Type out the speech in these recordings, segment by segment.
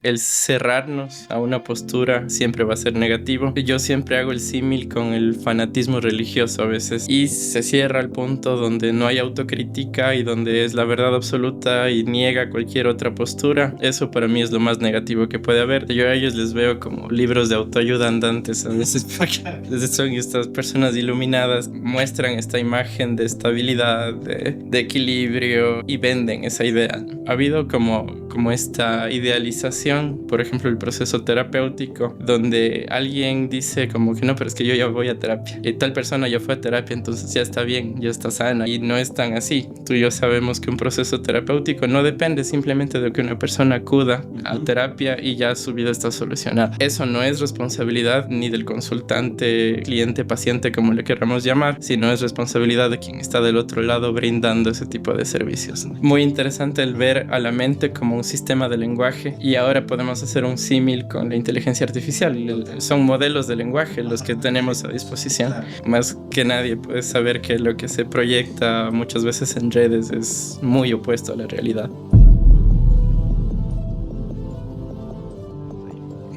el cerrarnos a una postura siempre va a ser negativo. Yo siempre hago el símil con el fanatismo religioso a veces y se cierra al punto donde no hay autocrítica y donde es la verdad absoluta y niega cualquier otra postura. Eso para mí es lo más negativo que puede haber. Yo a ellos les veo como libros de autoayuda andantes a veces porque son estas personas iluminadas, muestran esta imagen de estabilidad, de equilibrio y venden esa idea. Ha habido como esta idealización, por ejemplo, el proceso terapéutico, donde alguien dice como que no, pero es que yo ya voy a terapia. Y tal persona ya fue a terapia, entonces ya está bien, ya está sana. Y no es tan así. Tú y yo sabemos que un proceso terapéutico no depende simplemente de que una persona acuda a terapia y ya su vida está solucionada. Eso no es responsabilidad ni del consultante, cliente, paciente, como le queramos llamar, sino es responsabilidad de quien está del otro lado brindando ese tipo de servicios. Muy interesante el ver a la mente como un sistema de lenguaje y ahora podemos hacer un símil con la inteligencia artificial. Son modelos de lenguaje los que tenemos a disposición. Más que nadie puede saber que lo que se proyecta muchas veces en redes es muy opuesto a la realidad.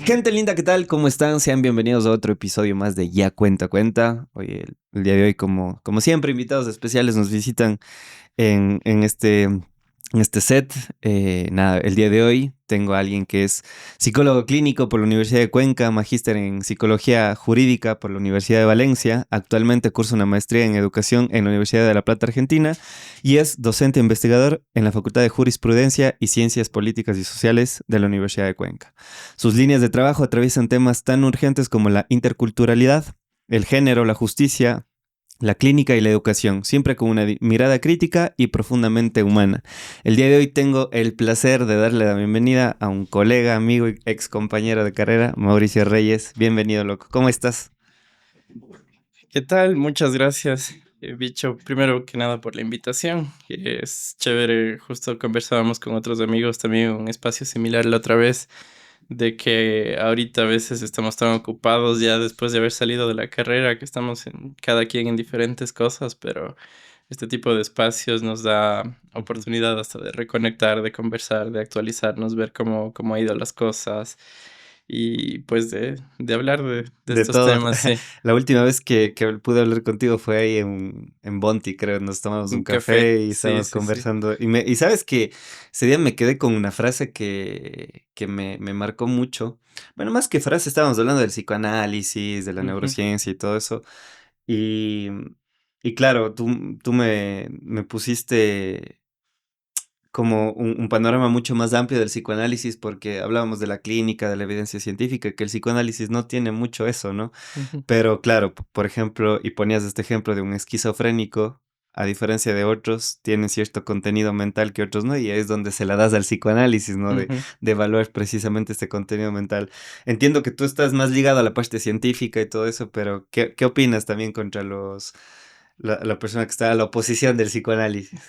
Gente linda, ¿qué tal? ¿Cómo están? Sean bienvenidos a otro episodio más de Ya Cuenta Cuenta. Hoy, el día de hoy, como siempre, invitados especiales nos visitan en este set. Nada, el día de hoy tengo a alguien que es psicólogo clínico por la Universidad de Cuenca, magíster en psicología jurídica por la Universidad de Valencia. Actualmente cursa una maestría en educación en la Universidad de La Plata, Argentina, y es docente investigador en la Facultad de Jurisprudencia y Ciencias Políticas y Sociales de la Universidad de Cuenca. Sus líneas de trabajo atraviesan temas tan urgentes como la interculturalidad, el género, la justicia, la clínica y la educación, siempre con una mirada crítica y profundamente humana. El día de hoy tengo el placer de darle la bienvenida a un colega, amigo y ex compañero de carrera, Mauricio Reyes. Bienvenido, loco. ¿Cómo estás? ¿Qué tal? Muchas gracias, Bicho. Primero que nada por la invitación. Es chévere, justo conversábamos con otros amigos también en un espacio similar la otra vez, de que ahorita a veces estamos tan ocupados ya después de haber salido de la carrera, que estamos cada quien en diferentes cosas, pero este tipo de espacios nos da oportunidad hasta de reconectar, de conversar, de actualizarnos, ver cómo ha ido las cosas y pues de hablar de De estos todo. temas, sí. La última vez que pude hablar contigo fue ahí en Bonti, creo. Nos tomamos un Un café, café y sí, estábamos sí, sí. conversando. Y sabes que ese día me quedé con una frase que me marcó mucho. Bueno, más que frase, estábamos hablando del psicoanálisis, de la Ujú. neurociencia y todo eso. Y, y claro, tú me pusiste como un panorama mucho más amplio del psicoanálisis porque hablábamos de la clínica, de la evidencia científica, que el psicoanálisis no tiene mucho eso, ¿no? Ujú. Pero claro, por ejemplo, y ponías este ejemplo de un esquizofrénico, a diferencia de otros, tienen cierto contenido mental que otros no, y ahí es donde se la das al psicoanálisis, ¿no? Ujú. De evaluar precisamente este contenido mental. Entiendo que tú estás más ligado a la parte científica y todo eso, pero ¿qué opinas también contra la persona que está a la oposición del psicoanálisis?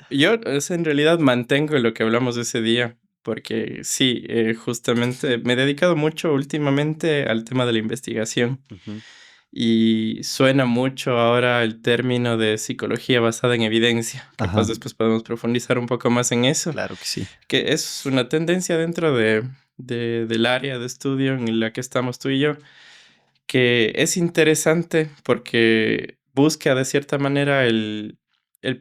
Yo en realidad mantengo lo que hablamos ese día, porque sí, justamente me he dedicado mucho últimamente al tema de la investigación Ujú. y suena mucho ahora el término de psicología basada en evidencia. Capaz Ajá, después podemos profundizar un poco más en eso, claro que sí. que es una tendencia dentro del área de estudio en la que estamos tú y yo, que es interesante porque busca de cierta manera el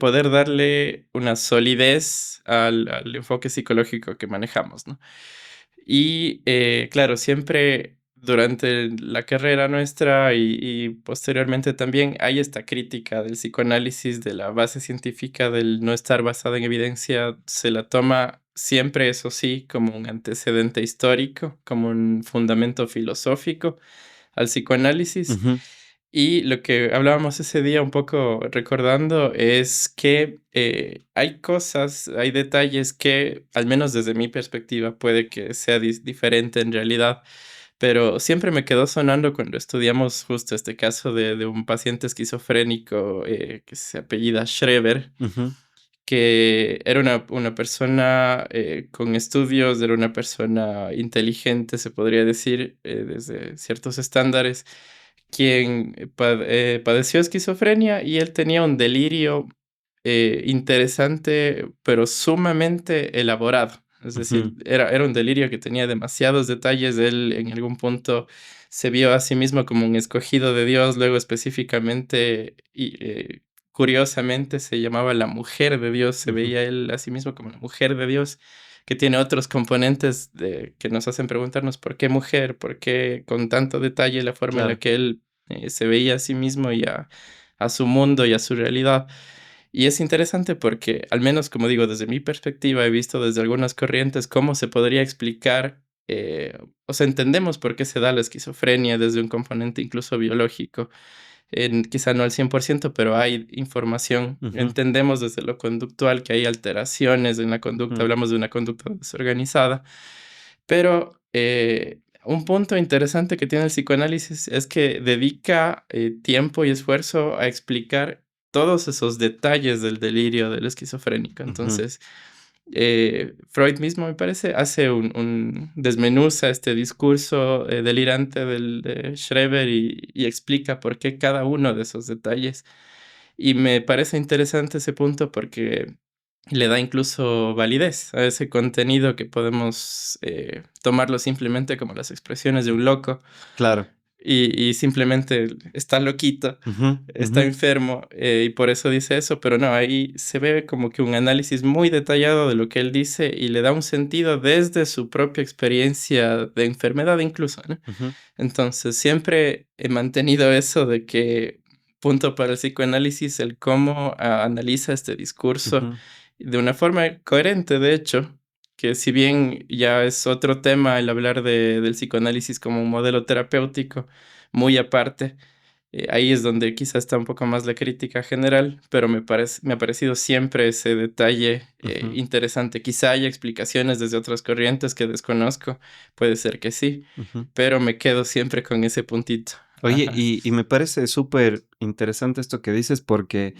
poder darle una solidez al enfoque psicológico que manejamos, ¿no? Y claro, siempre durante la carrera nuestra y posteriormente también hay esta crítica del psicoanálisis, de la base científica, del no estar basada en evidencia, se la toma siempre, eso sí, como un antecedente histórico, como un fundamento filosófico al psicoanálisis. Ujú. Y lo que hablábamos ese día un poco recordando es que hay cosas, hay detalles que, al menos desde mi perspectiva, puede que sea diferente en realidad, pero siempre me quedó sonando cuando estudiamos justo este caso de un paciente esquizofrénico que se apellida Schreber, Ujú. que era una persona con estudios, era una persona inteligente, se podría decir, desde ciertos estándares, quien padeció esquizofrenia y él tenía un delirio interesante, pero sumamente elaborado. Es decir, era un delirio que tenía demasiados detalles. Él en algún punto se vio a sí mismo como un escogido de Dios, luego específicamente y curiosamente se llamaba la mujer de Dios, se Ujú. veía él a sí mismo como la mujer de Dios, que tiene otros componentes que nos hacen preguntarnos por qué mujer, por qué con tanto detalle la forma en la Claro. que él se veía a sí mismo y a su mundo y a su realidad. Y es interesante porque, al menos como digo, desde mi perspectiva, he visto desde algunas corrientes cómo se podría explicar, o sea, entendemos por qué se da la esquizofrenia desde un componente incluso biológico, quizá no al 100%, pero hay información. Ujú, Entendemos desde lo conductual que hay alteraciones en la conducta, ujú, hablamos de una conducta desorganizada, pero un punto interesante que tiene el psicoanálisis es que dedica tiempo y esfuerzo a explicar todos esos detalles del delirio del esquizofrénico. ujú, Entonces, Freud mismo, me parece, hace desmenuza este discurso delirante de Schreber y explica por qué cada uno de esos detalles. Y me parece interesante ese punto porque le da incluso validez a ese contenido que podemos tomarlo simplemente como las expresiones de un loco claro. y simplemente está loquito, Ujú, está ujú, enfermo y por eso dice eso, pero no, ahí se ve como que un análisis muy detallado de lo que él dice y le da un sentido desde su propia experiencia de enfermedad incluso, ¿no? ujú, Entonces, siempre he mantenido eso de que punto para el psicoanálisis el cómo analiza este discurso ujú, de una forma coherente, de hecho, que si bien ya es otro tema el hablar del psicoanálisis como un modelo terapéutico, muy aparte, ahí es donde quizás está un poco más la crítica general, pero me ha parecido siempre ese detalle ujú, interesante. Quizá haya explicaciones desde otras corrientes que desconozco, puede ser que sí, ujú. pero me quedo siempre con ese puntito. Oye, Ajá. y me parece súper interesante esto que dices porque,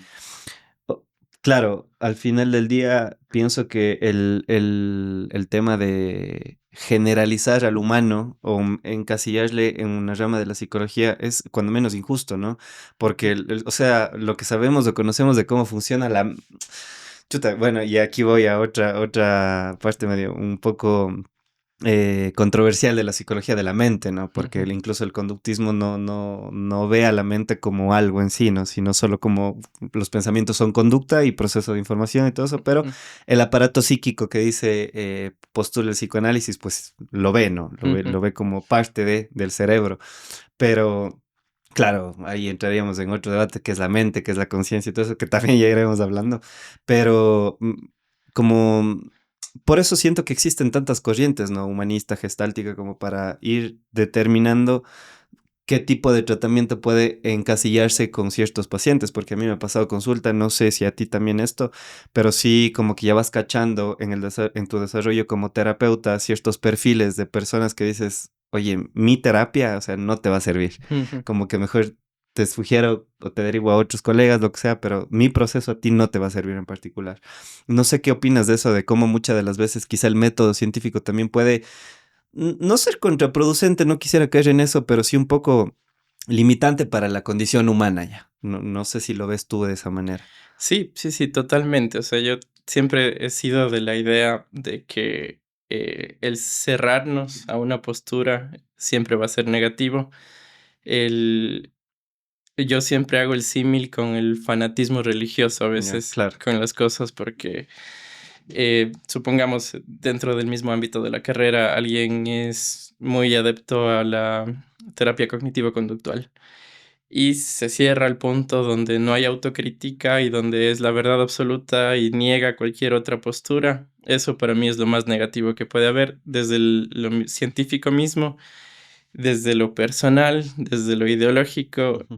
o- claro, al final del día pienso que el tema de generalizar al humano o encasillarle en una rama de la psicología es cuando menos injusto, ¿no? Porque, o sea, lo que sabemos o conocemos de cómo funciona la... Chuta, bueno, y aquí voy a otra parte medio un poco controversial de la psicología de la mente, ¿no? Porque Ujú, incluso el conductismo no ve a la mente como algo en sí, ¿no? Sino solo como los pensamientos son conducta y proceso de información y todo eso, pero ujú, el aparato psíquico que dice postula el psicoanálisis, pues lo ve, ¿no? ujú. Lo ve como parte del cerebro, pero... Claro, ahí entraríamos en otro debate que es la mente, que es la conciencia y todo eso, que también ya iremos hablando. Pero como por eso siento que existen tantas corrientes, ¿no? Humanista, gestáltica, como para ir determinando qué tipo de tratamiento puede encasillarse con ciertos pacientes, porque a mí me ha pasado consulta, no sé si a ti también esto, pero sí como que ya vas cachando en tu desarrollo como terapeuta ciertos perfiles de personas que dices, oye, mi terapia, o sea, no te va a servir. Ujú. Como que mejor te sugiero o te derivo a otros colegas, lo que sea, pero mi proceso a ti no te va a servir en particular. No sé qué opinas de eso, de cómo muchas de las veces quizá el método científico también puede no ser contraproducente, no quisiera caer en eso, pero sí un poco limitante para la condición humana ya. No sé si lo ves tú de esa manera. Sí, sí, sí, totalmente. O sea, yo siempre he sido de la idea de que el cerrarnos a una postura siempre va a ser negativo. El, yo siempre hago el símil con el fanatismo religioso a Ya, veces claro. con las cosas porque supongamos dentro del mismo ámbito de la carrera alguien es muy adepto a la terapia cognitivo-conductual y se cierra al punto donde no hay autocrítica y donde es la verdad absoluta y niega cualquier otra postura. Eso para mí es lo más negativo que puede haber desde científico mismo, desde lo personal, desde lo ideológico, Ujú,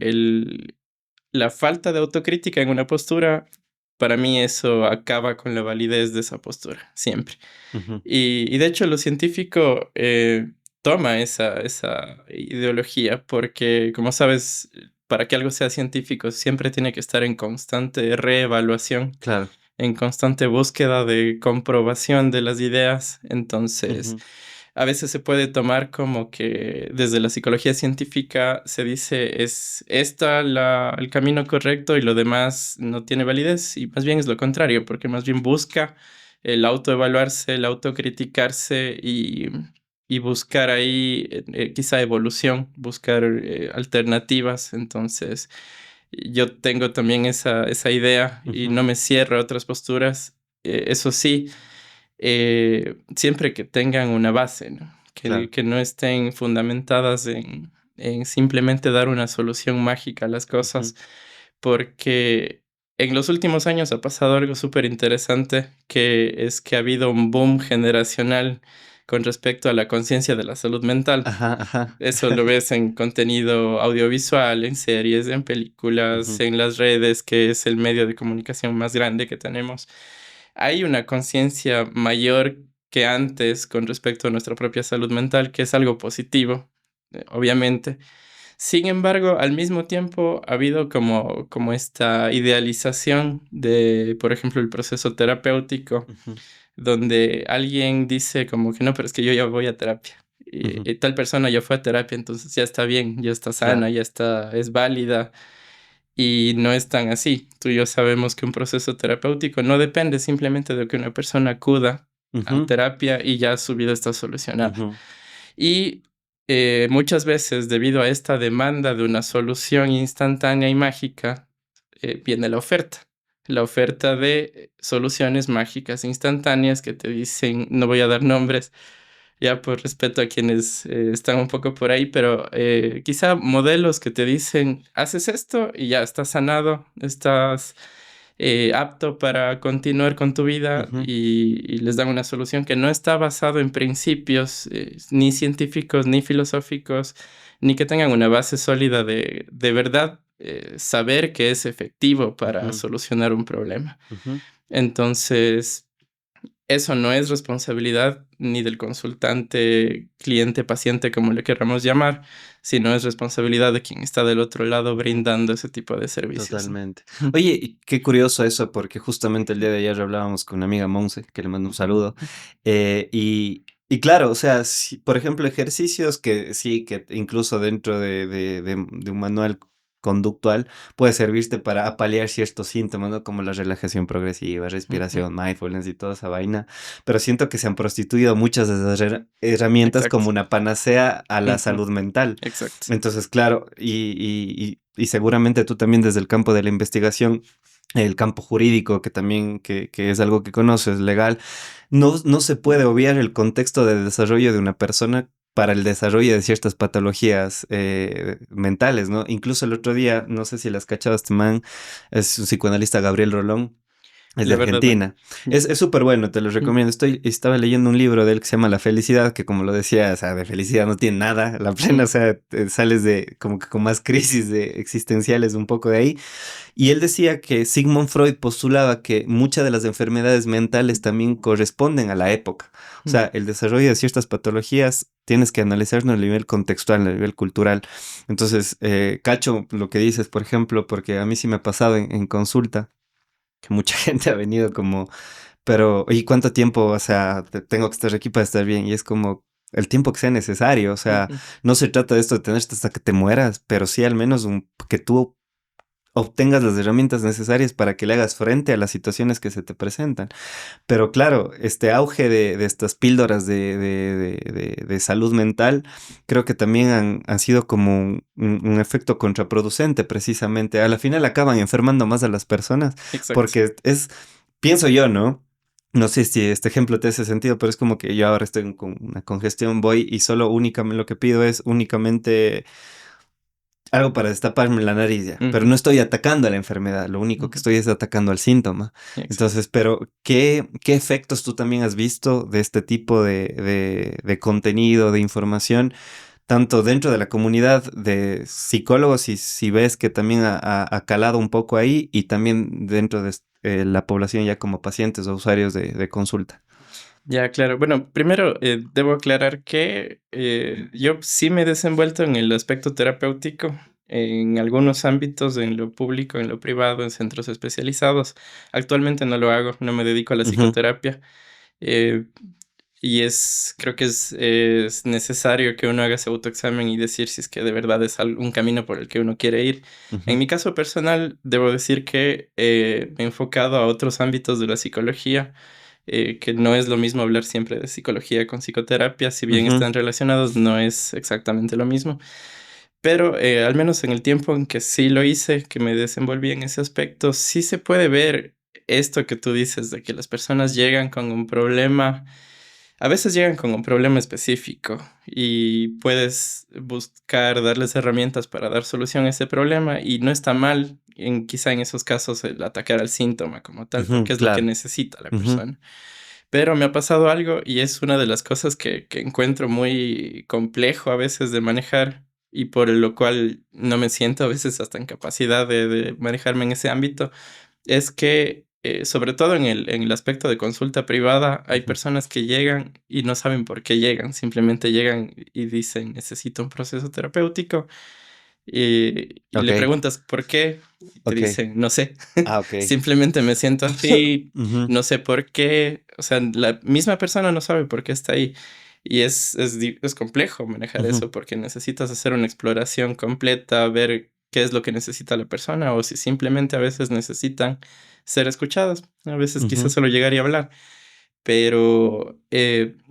la falta de autocrítica en una postura, para mí eso acaba con la validez de esa postura, siempre. ujú, Y de hecho lo científico toma esa ideología porque, como sabes, para que algo sea científico siempre tiene que estar en constante reevaluación, claro. en constante búsqueda de comprobación de las ideas. Entonces, Ujú, a veces se puede tomar como que desde la psicología científica se dice es esta el camino correcto y lo demás no tiene validez y más bien es lo contrario, porque más bien busca el autoevaluarse, el autocriticarse y buscar ahí quizá evolución, buscar alternativas. Entonces, yo tengo también esa idea y Ujú. no me cierro a otras posturas. Eso sí, siempre que tengan una base, ¿no? Claro. Que no estén fundamentadas en simplemente dar una solución mágica a las Ujú. cosas, porque en los últimos años ha pasado algo súper interesante, que es que ha habido un boom generacional con respecto a la conciencia de la salud mental. Ajá, ajá. Eso lo ves en contenido audiovisual, en series, en películas, Ujú. en las redes, que es el medio de comunicación más grande que tenemos. Hay una conciencia mayor que antes con respecto a nuestra propia salud mental, que es algo positivo, obviamente. Sin embargo, al mismo tiempo ha habido como esta idealización de, por ejemplo, el proceso terapéutico, Ujú. donde alguien dice como que no, pero es que yo ya voy a terapia. Ujú. Y tal persona ya fue a terapia, entonces ya está bien, ya está sana, Claro. ya está, es válida. Y no es tan así. Tú y yo sabemos que un proceso terapéutico no depende simplemente de que una persona acuda a Ujú. terapia y ya su vida está solucionada. Ujú. Y muchas veces, debido a esta demanda de una solución instantánea y mágica, viene la oferta. La oferta de soluciones mágicas instantáneas que te dicen, no voy a dar nombres, ya por respeto a quienes están un poco por ahí, pero quizá modelos que te dicen, haces esto y ya estás sanado, estás apto para continuar con tu vida Ujú. y les dan una solución que no está basado en principios ni científicos ni filosóficos, ni que tengan una base sólida de verdad. Saber que es efectivo para Ujú. solucionar un problema. Ujú. Entonces, eso no es responsabilidad ni del consultante, cliente, paciente, como le queramos llamar, sino es responsabilidad de quien está del otro lado brindando ese tipo de servicios, ¿no? Totalmente. Oye, y qué curioso eso, porque justamente el día de ayer hablábamos con una amiga Monse, que le mando un saludo, y claro, o sea, por ejemplo, ejercicios que sí, que incluso dentro de un manual conductual puede servirte para apalear ciertos síntomas, ¿no? Como la relajación progresiva, Ujú. respiración, mindfulness y toda esa vaina, pero siento que se han prostituido muchas de esas herramientas como Exacto. una panacea a la Ujú. salud mental. Exacto. Entonces, claro, y seguramente tú también desde el campo de la investigación, el campo jurídico, que también que es algo que conoces, legal, no se puede obviar el contexto de desarrollo de una persona para el desarrollo de ciertas patologías mentales, ¿no? Incluso el otro día, no sé si las cachado, este man, es un psicoanalista, Gabriel Rolón, es de La verdad, no. Argentina. Ya. Es súper bueno, te lo Ujú. recomiendo. Estaba leyendo un libro de él que se llama La Felicidad, que como lo decía, o sea, de felicidad no tiene nada. La plena, o Ujú. sea, sales de como que con más crisis existenciales un poco de ahí. Y él decía que Sigmund Freud postulaba que muchas de las enfermedades mentales también corresponden a la época. O sea, Mm. el desarrollo de ciertas patologías tienes que analizarlo a nivel contextual, a nivel cultural. Entonces, cacho lo que dices, por ejemplo, porque a mí sí me ha pasado en consulta que mucha gente ha venido como, pero, ¿y cuánto tiempo? O sea, tengo que estar aquí para estar bien. Y es como el tiempo que sea necesario. O sea, Ujú. no se trata de esto de tenerte hasta que te mueras, pero sí al menos que tú obtengas las herramientas necesarias para que le hagas frente a las situaciones que se te presentan. Pero claro, este auge de estas píldoras de salud mental, creo que también han sido como un efecto contraproducente precisamente. A la final acaban enfermando más a las personas Exacto. porque pienso yo, ¿no? No sé si este ejemplo te hace sentido, pero es como que yo ahora estoy con una congestión, voy y solo únicamente lo que pido es únicamente algo para destaparme la nariz ya, pero Ujú. no estoy atacando a la enfermedad, lo único que Ujú. estoy es atacando al síntoma. Exacto. Entonces, pero ¿qué efectos tú también has visto de este tipo de contenido, de información, tanto dentro de la comunidad de psicólogos, y si ves que también ha calado un poco ahí, y también dentro de la población ya como pacientes o usuarios de consulta? Ya, claro. Bueno, primero debo aclarar que yo sí me he desenvuelto en el aspecto terapéutico, en algunos ámbitos, en lo público, en lo privado, en centros especializados. Actualmente no lo hago, no me dedico a la Ujú. psicoterapia. eh, y creo que es necesario que uno haga ese autoexamen y decir si es que de verdad es un camino por el que uno quiere ir. En Ujú. mi caso personal, debo decir que me he enfocado a otros ámbitos de la psicología, que no es lo mismo hablar siempre de psicología con psicoterapia, si bien Ujú, están relacionados, no es exactamente lo mismo. Pero al menos en el tiempo en que sí lo hice, que me desenvolví en ese aspecto, sí se puede ver esto que tú dices de que las personas llegan con un problema, a veces llegan con un problema específico y puedes buscar darles herramientas para dar solución a ese problema y no está mal quizá en esos casos el atacar al síntoma como tal, ujú, porque es lo que claro. necesita la Ujú, persona. Pero me ha pasado algo y es una de las cosas que encuentro muy complejo a veces de manejar y por lo cual no me siento a veces hasta en capacidad de manejarme en ese ámbito, es que sobre todo en el aspecto de consulta privada hay ujú. personas que llegan y no saben por qué llegan, simplemente llegan y dicen necesito un proceso terapéutico y le Ok, preguntas por qué y te ok. dicen no sé. Ah, ok. Simplemente me siento así, Ujú, no sé por qué, o sea, la misma persona no sabe por qué está ahí. Y es complejo manejar ujú, eso porque necesitas hacer una exploración completa, ver qué es lo que necesita la persona o si simplemente a veces necesitan ser escuchados, a veces quizás ujú. solo llegar y hablar. Pero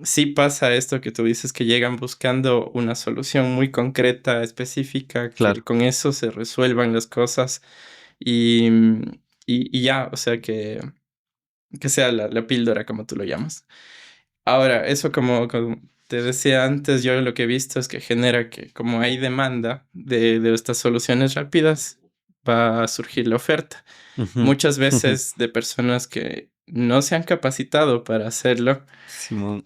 sí pasa esto que tú dices, que llegan buscando una solución muy concreta, específica, que Claro. con eso se resuelvan las cosas y, y ya, o sea, que sea la píldora, como tú lo llamas. Ahora, eso como te decía antes, yo lo que he visto es que genera que como hay demanda de estas soluciones rápidas, va a surgir la oferta. Ujú, Muchas ujú. veces de personas que no se han capacitado para hacerlo Simón.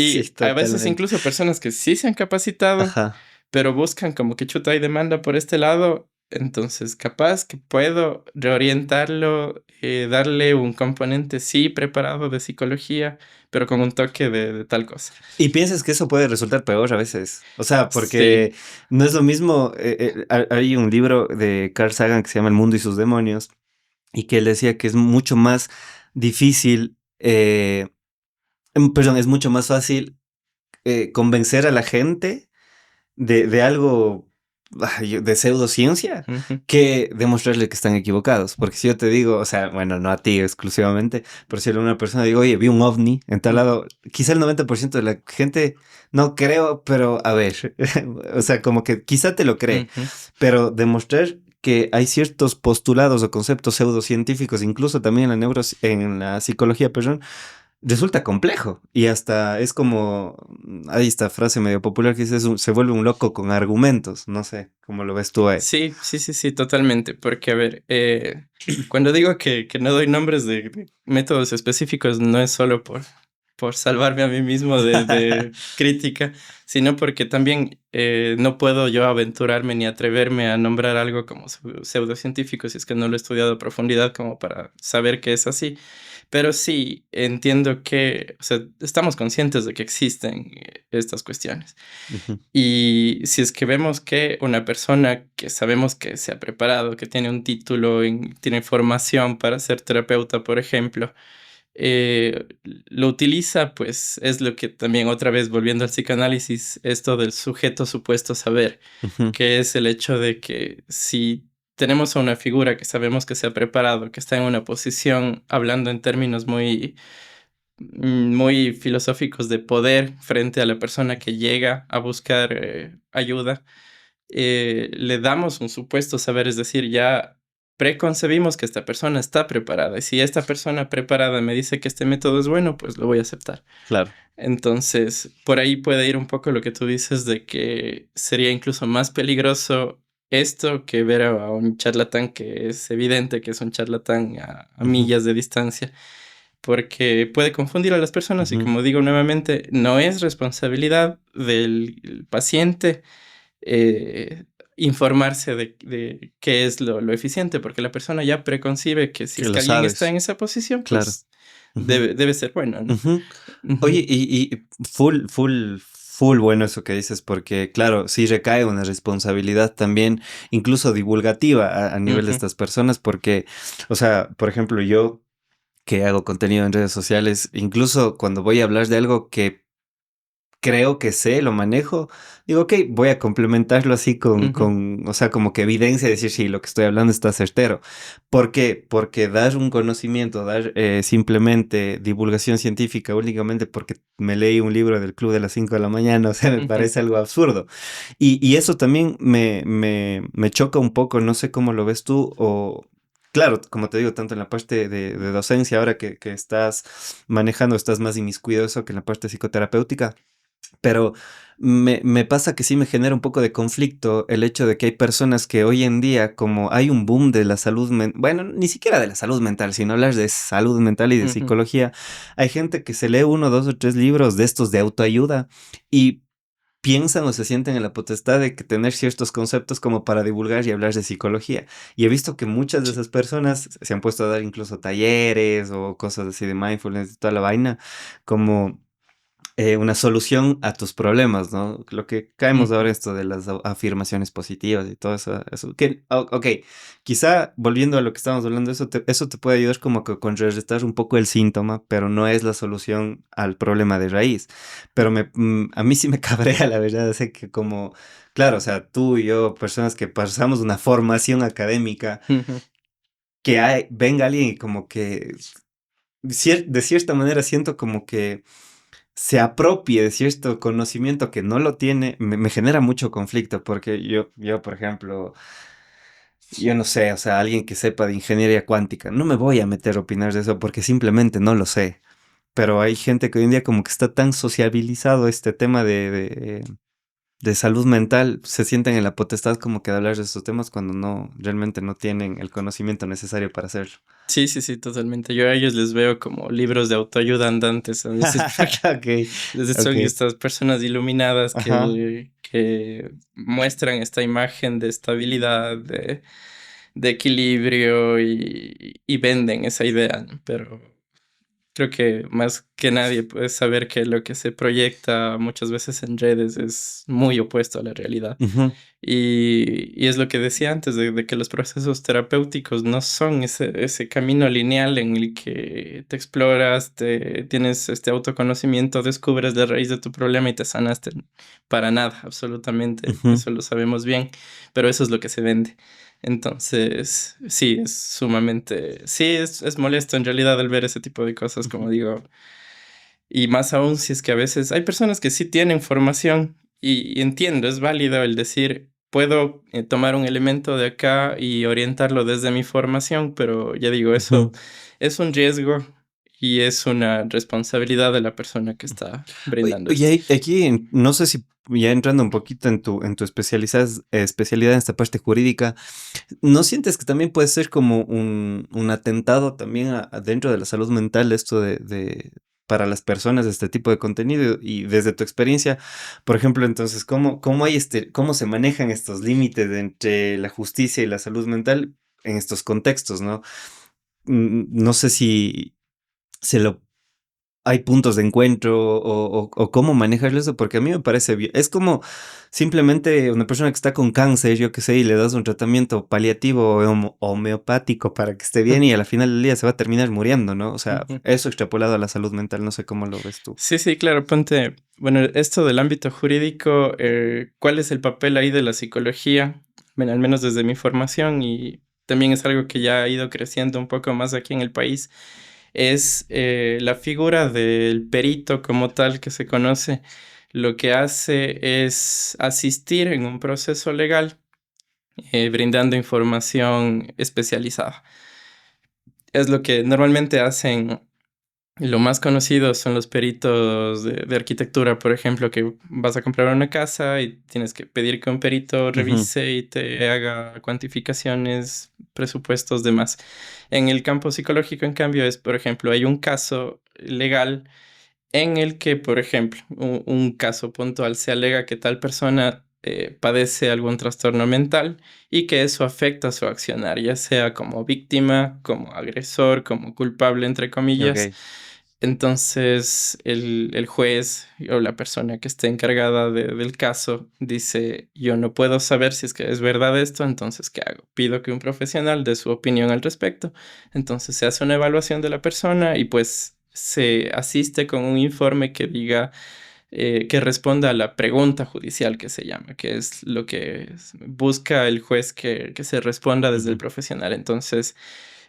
Sí, y a veces totalmente. incluso personas que sí se han capacitado Ajá. pero buscan como que chuta hay demanda por este lado, entonces capaz que puedo reorientarlo, darle un componente sí preparado de psicología, pero con un toque de tal cosa. Y piensas que eso puede resultar peor a veces. O sea, Sí. porque no es lo mismo. Hay un libro de Carl Sagan que se llama El mundo y sus demonios, y que él decía que es mucho más difícil, perdón, es mucho más fácil convencer a la gente de algo de pseudociencia Ujú, que demostrarle que están equivocados. Porque si yo te digo, o sea, bueno, no a ti exclusivamente, pero si a una persona digo, oye, vi un ovni en tal ujú, lado, quizá el 90% de la gente no creo, pero a ver, o sea, como que quizá te lo cree, ujú. pero demostrar que hay ciertos postulados o conceptos pseudocientíficos, incluso también en la psicología, perdón, resulta complejo y hasta es como, hay esta frase medio popular que dice, se vuelve un loco con argumentos, no sé, ¿cómo lo ves tú ahí? Sí, sí, sí, sí, totalmente. Porque, a ver, cuando digo que no doy nombres de métodos específicos, no es solo por salvarme a mí mismo de crítica, sino porque también no puedo yo aventurarme ni atreverme a nombrar algo como pseudocientífico si es que no lo he estudiado a profundidad como para saber que es así. Pero sí, entiendo que, o sea, estamos conscientes de que existen estas cuestiones. Ujú, Y si es que vemos que una persona que sabemos que se ha preparado, que tiene un título, tiene formación para ser terapeuta, por ejemplo, eh, lo utiliza, pues es lo que también otra vez volviendo al psicoanálisis, esto del sujeto supuesto saber, ujú, que es el hecho de que si tenemos a una figura que sabemos que se ha preparado, que está en una posición, hablando en términos muy filosóficos de poder frente a la persona que llega a buscar ayuda, le damos un supuesto saber, es decir, ya preconcebimos que esta persona está preparada y si esta persona preparada me dice que este método es bueno, pues lo voy a aceptar. claro. Entonces, por ahí puede ir un poco lo que tú dices de que sería incluso más peligroso esto que ver a un charlatán que es evidente que es un charlatán a Ujú, millas de distancia porque puede confundir a las personas y ujú, como digo nuevamente, no es responsabilidad del paciente eh, informarse de qué es lo eficiente, porque la persona ya preconcibe que si que es que lo alguien está sabes, en esa posición, claro. pues Ujú, debe ser bueno, ¿no? ujú. Oye, Ujú, y full bueno eso que dices, porque claro, sí recae una responsabilidad también, incluso divulgativa a nivel de ujú, estas personas, porque, o sea, por ejemplo, yo que hago contenido en redes sociales, incluso cuando voy a hablar de algo creo que sé, lo manejo, digo, ok, voy a complementarlo así Ujú, o sea, como que evidencia, decir, sí, lo que estoy hablando está certero. ¿Por qué? Porque dar un conocimiento, dar simplemente divulgación científica únicamente porque me leí un libro del Club de las 5 de la mañana, o sea, me ujú. parece algo absurdo. Y eso también me choca un poco, no sé cómo lo ves tú, o... Claro, como te digo, tanto en la parte de docencia, ahora que estás manejando, estás más inmiscuido eso que en la parte psicoterapéutica. Pero me pasa que sí me genera un poco de conflicto el hecho de que hay personas que hoy en día, como hay un boom de la salud mental, bueno, ni siquiera de la salud mental, sino hablar de salud mental y de Ujú. psicología, hay gente que se lee uno, dos o tres libros de estos de autoayuda y piensan o se sienten en la potestad de que tener ciertos conceptos como para divulgar y hablar de psicología. Y he visto que muchas de Sí. esas personas se han puesto a dar incluso talleres o cosas así de mindfulness y toda la vaina, como una solución a tus problemas, ¿no? Lo que caemos ahora Ujú. esto de las afirmaciones positivas y todo eso, que, ok, quizá volviendo a lo que estábamos hablando, eso te puede ayudar como que contrarrestar un poco el síntoma, pero no es la solución al problema de raíz. Pero a mí sí me cabrea, la verdad, sé que como, claro, o sea, tú y yo, personas que pasamos una formación académica, Ujú. venga alguien y como que, de cierta manera siento como que se apropie de cierto conocimiento que no lo tiene, me genera mucho conflicto, porque yo, por ejemplo, yo no sé, o sea, alguien que sepa de ingeniería cuántica, no me voy a meter a opinar de eso porque simplemente no lo sé. Pero hay gente que hoy en día como que está tan sociabilizado este tema de salud mental, se sienten en la potestad como que de hablar de estos temas cuando no, realmente no tienen el conocimiento necesario para hacerlo. Sí, sí, sí, totalmente. Yo a ellos les veo como libros de autoayuda andantes a veces, porque Ok, ok. son estas personas iluminadas Ajá. que muestran esta imagen de estabilidad, de equilibrio y venden esa idea, ¿no? Pero creo que más que nadie puede saber que lo que se proyecta muchas veces en redes es muy opuesto a la realidad. Ujú, Y es lo que decía antes, de que los procesos terapéuticos no son ese camino lineal en el que te exploras, tienes este autoconocimiento, descubres la raíz de tu problema y te sanaste. Para nada, absolutamente. ujú. Eso lo sabemos bien, pero eso es lo que se vende. Entonces, sí, es sumamente, sí, es molesto en realidad al ver ese tipo de cosas, como digo, y más aún si es que a veces hay personas que sí tienen formación y entiendo, es válido el decir, puedo tomar un elemento de acá y orientarlo desde mi formación, pero ya digo, eso Ujú. es un riesgo y es una responsabilidad de la persona que está brindando Oye, esto. aquí no sé si ya entrando un poquito en tu especialidad en esta parte jurídica, ¿no sientes que también puede ser como un atentado también dentro de la salud mental esto para las personas de este tipo de contenido? Y desde tu experiencia, por ejemplo, entonces, cómo se manejan estos límites entre la justicia y la salud mental en estos contextos, ¿no? No sé si se lo hay puntos de encuentro o cómo manejarlo eso, porque a mí me parece bien. Es como simplemente una persona que está con cáncer, yo qué sé, y le das un tratamiento paliativo o homeopático para que esté bien y a la final del día se va a terminar muriendo, ¿no? O sea, eso extrapolado a la salud mental, no sé cómo lo ves tú. Sí, sí, claro, ponte, bueno, esto del ámbito jurídico, ¿cuál es el papel ahí de la psicología? Bueno, al menos desde mi formación y también es algo que ya ha ido creciendo un poco más aquí en el país, es la figura del perito como tal que se conoce. Lo que hace es asistir en un proceso legal, brindando información especializada. Es lo que normalmente hacen. Lo más conocido son los peritos de arquitectura, por ejemplo, que vas a comprar una casa y tienes que pedir que un perito Ujú, revise y te haga cuantificaciones, presupuestos, demás. En el campo psicológico, en cambio, es, por ejemplo, hay un caso legal en el que, por ejemplo, un caso puntual se alega que tal persona padece algún trastorno mental y que eso afecta su accionar, ya sea como víctima, como agresor, como culpable, entre comillas. ok. Entonces, el juez o la persona que esté encargada del caso dice, yo no puedo saber si es que es verdad esto, entonces, ¿qué hago? Pido que un profesional dé su opinión al respecto. Entonces, se hace una evaluación de la persona y pues se asiste con un informe que diga que responda a la pregunta judicial que se llama, que es lo que busca el juez que se responda desde el Ujú, profesional. Entonces,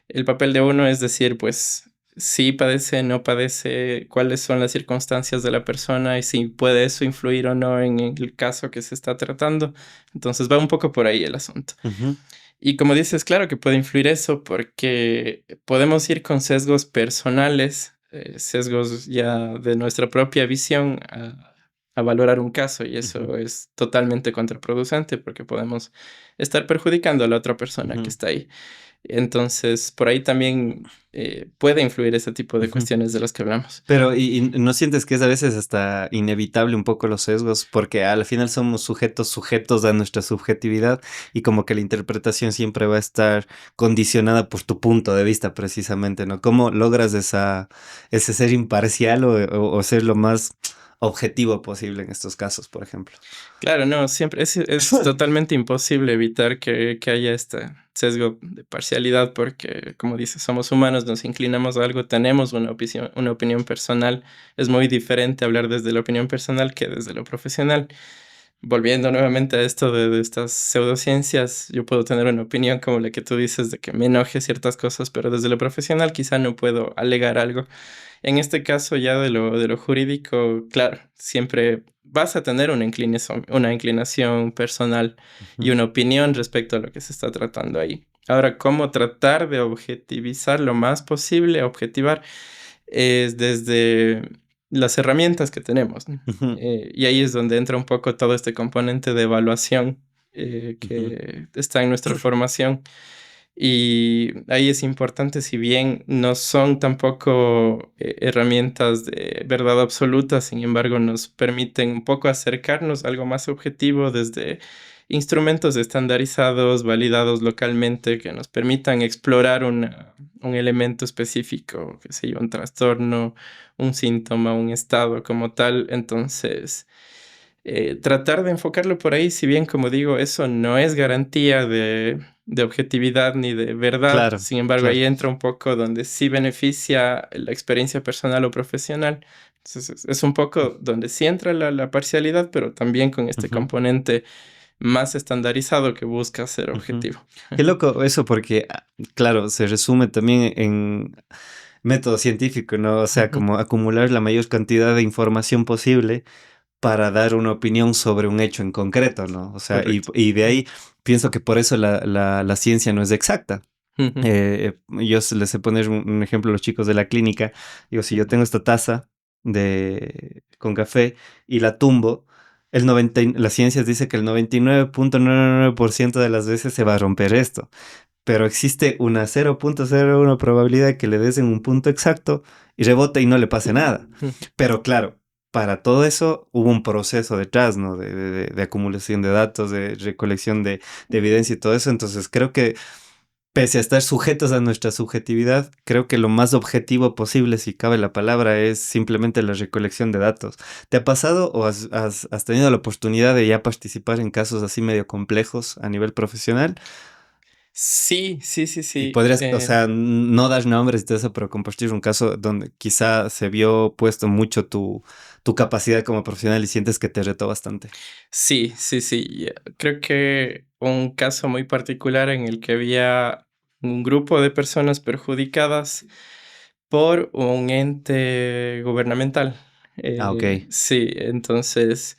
el papel de uno es decir, pues, si padece, no padece, cuáles son las circunstancias de la persona y si puede eso influir o no en el caso que se está tratando. Entonces, va un poco por ahí el asunto. ujú. Y como dices, claro que puede influir eso porque podemos ir con sesgos personales, sesgos ya de nuestra propia visión a valorar un caso y Ujú, eso es totalmente contraproducente porque podemos estar perjudicando a la otra persona que ujú, está ahí. Entonces, por ahí también puede influir ese tipo de ujú. cuestiones de las que hablamos. Pero, ¿y no sientes que es a veces hasta inevitable un poco los sesgos? Porque al final somos sujetos a nuestra subjetividad y como que la interpretación siempre va a estar condicionada por tu punto de vista precisamente, ¿no? ¿Cómo logras ese ser imparcial o ser lo más objetivo posible en estos casos, por ejemplo? Claro, no, siempre es totalmente imposible evitar que haya este sesgo de parcialidad porque, como dices, somos humanos, nos inclinamos a algo, tenemos una opinión personal. Es muy diferente hablar desde la opinión personal que desde lo profesional. Volviendo nuevamente a esto de estas pseudociencias, yo puedo tener una opinión como la que tú dices de que me enoje ciertas cosas, pero desde lo profesional quizá no puedo alegar algo. En este caso ya de lo jurídico, claro, siempre vas a tener una inclinación personal y Ujú, una opinión respecto a lo que se está tratando ahí. Ahora, ¿cómo tratar de objetivizar lo más posible? Objetivar es desde las herramientas que tenemos, ¿no? ujú, Y ahí es donde entra un poco todo este componente de evaluación ujú. que está en nuestra formación y ahí es importante, si bien no son tampoco herramientas de verdad absoluta, sin embargo nos permiten un poco acercarnos a algo más objetivo desde instrumentos estandarizados, validados localmente, que nos permitan explorar un elemento específico, qué sé yo, un trastorno, un síntoma, un estado como tal. Entonces tratar de enfocarlo por ahí, si bien, como digo, eso no es garantía de objetividad ni de verdad, Claro, sin embargo, claro. ahí entra un poco donde sí beneficia la experiencia personal o profesional. Entonces, es un poco donde sí entra la parcialidad, pero también con este Ujú, componente más estandarizado que busca ser ujú. objetivo. Qué loco eso porque, claro, se resume también en método científico, ¿no? O sea, Ujú, como acumular la mayor cantidad de información posible para dar una opinión sobre un hecho en concreto, ¿no? O sea, correcto. y de ahí pienso que por eso la ciencia no es exacta. Ujú, Yo les sé poner un ejemplo a los chicos de la clínica. Digo, si yo tengo esta taza con café y la tumbo, la ciencia dice que el 99.99% de las veces se va a romper esto, pero existe una 0.01 probabilidad de que le des en un punto exacto y rebote y no le pase nada. ujú. Pero claro, para todo eso hubo un proceso detrás, ¿no? De acumulación de datos, de recolección de evidencia y todo eso. Entonces creo que pese a estar sujetos a nuestra subjetividad, creo que lo más objetivo posible, si cabe la palabra, es simplemente la recolección de datos. ¿Te ha pasado o has tenido la oportunidad de ya participar en casos así medio complejos a nivel profesional? Sí, sí, sí, Y sí. podrías, o sea, no dar nombres y todo eso, pero compartir un caso donde quizá se vio puesto mucho tu capacidad como profesional y sientes que te retó bastante. Sí, sí, sí. Creo que un caso muy particular en el que había un grupo de personas perjudicadas por un ente gubernamental. Ah, ok. Sí, entonces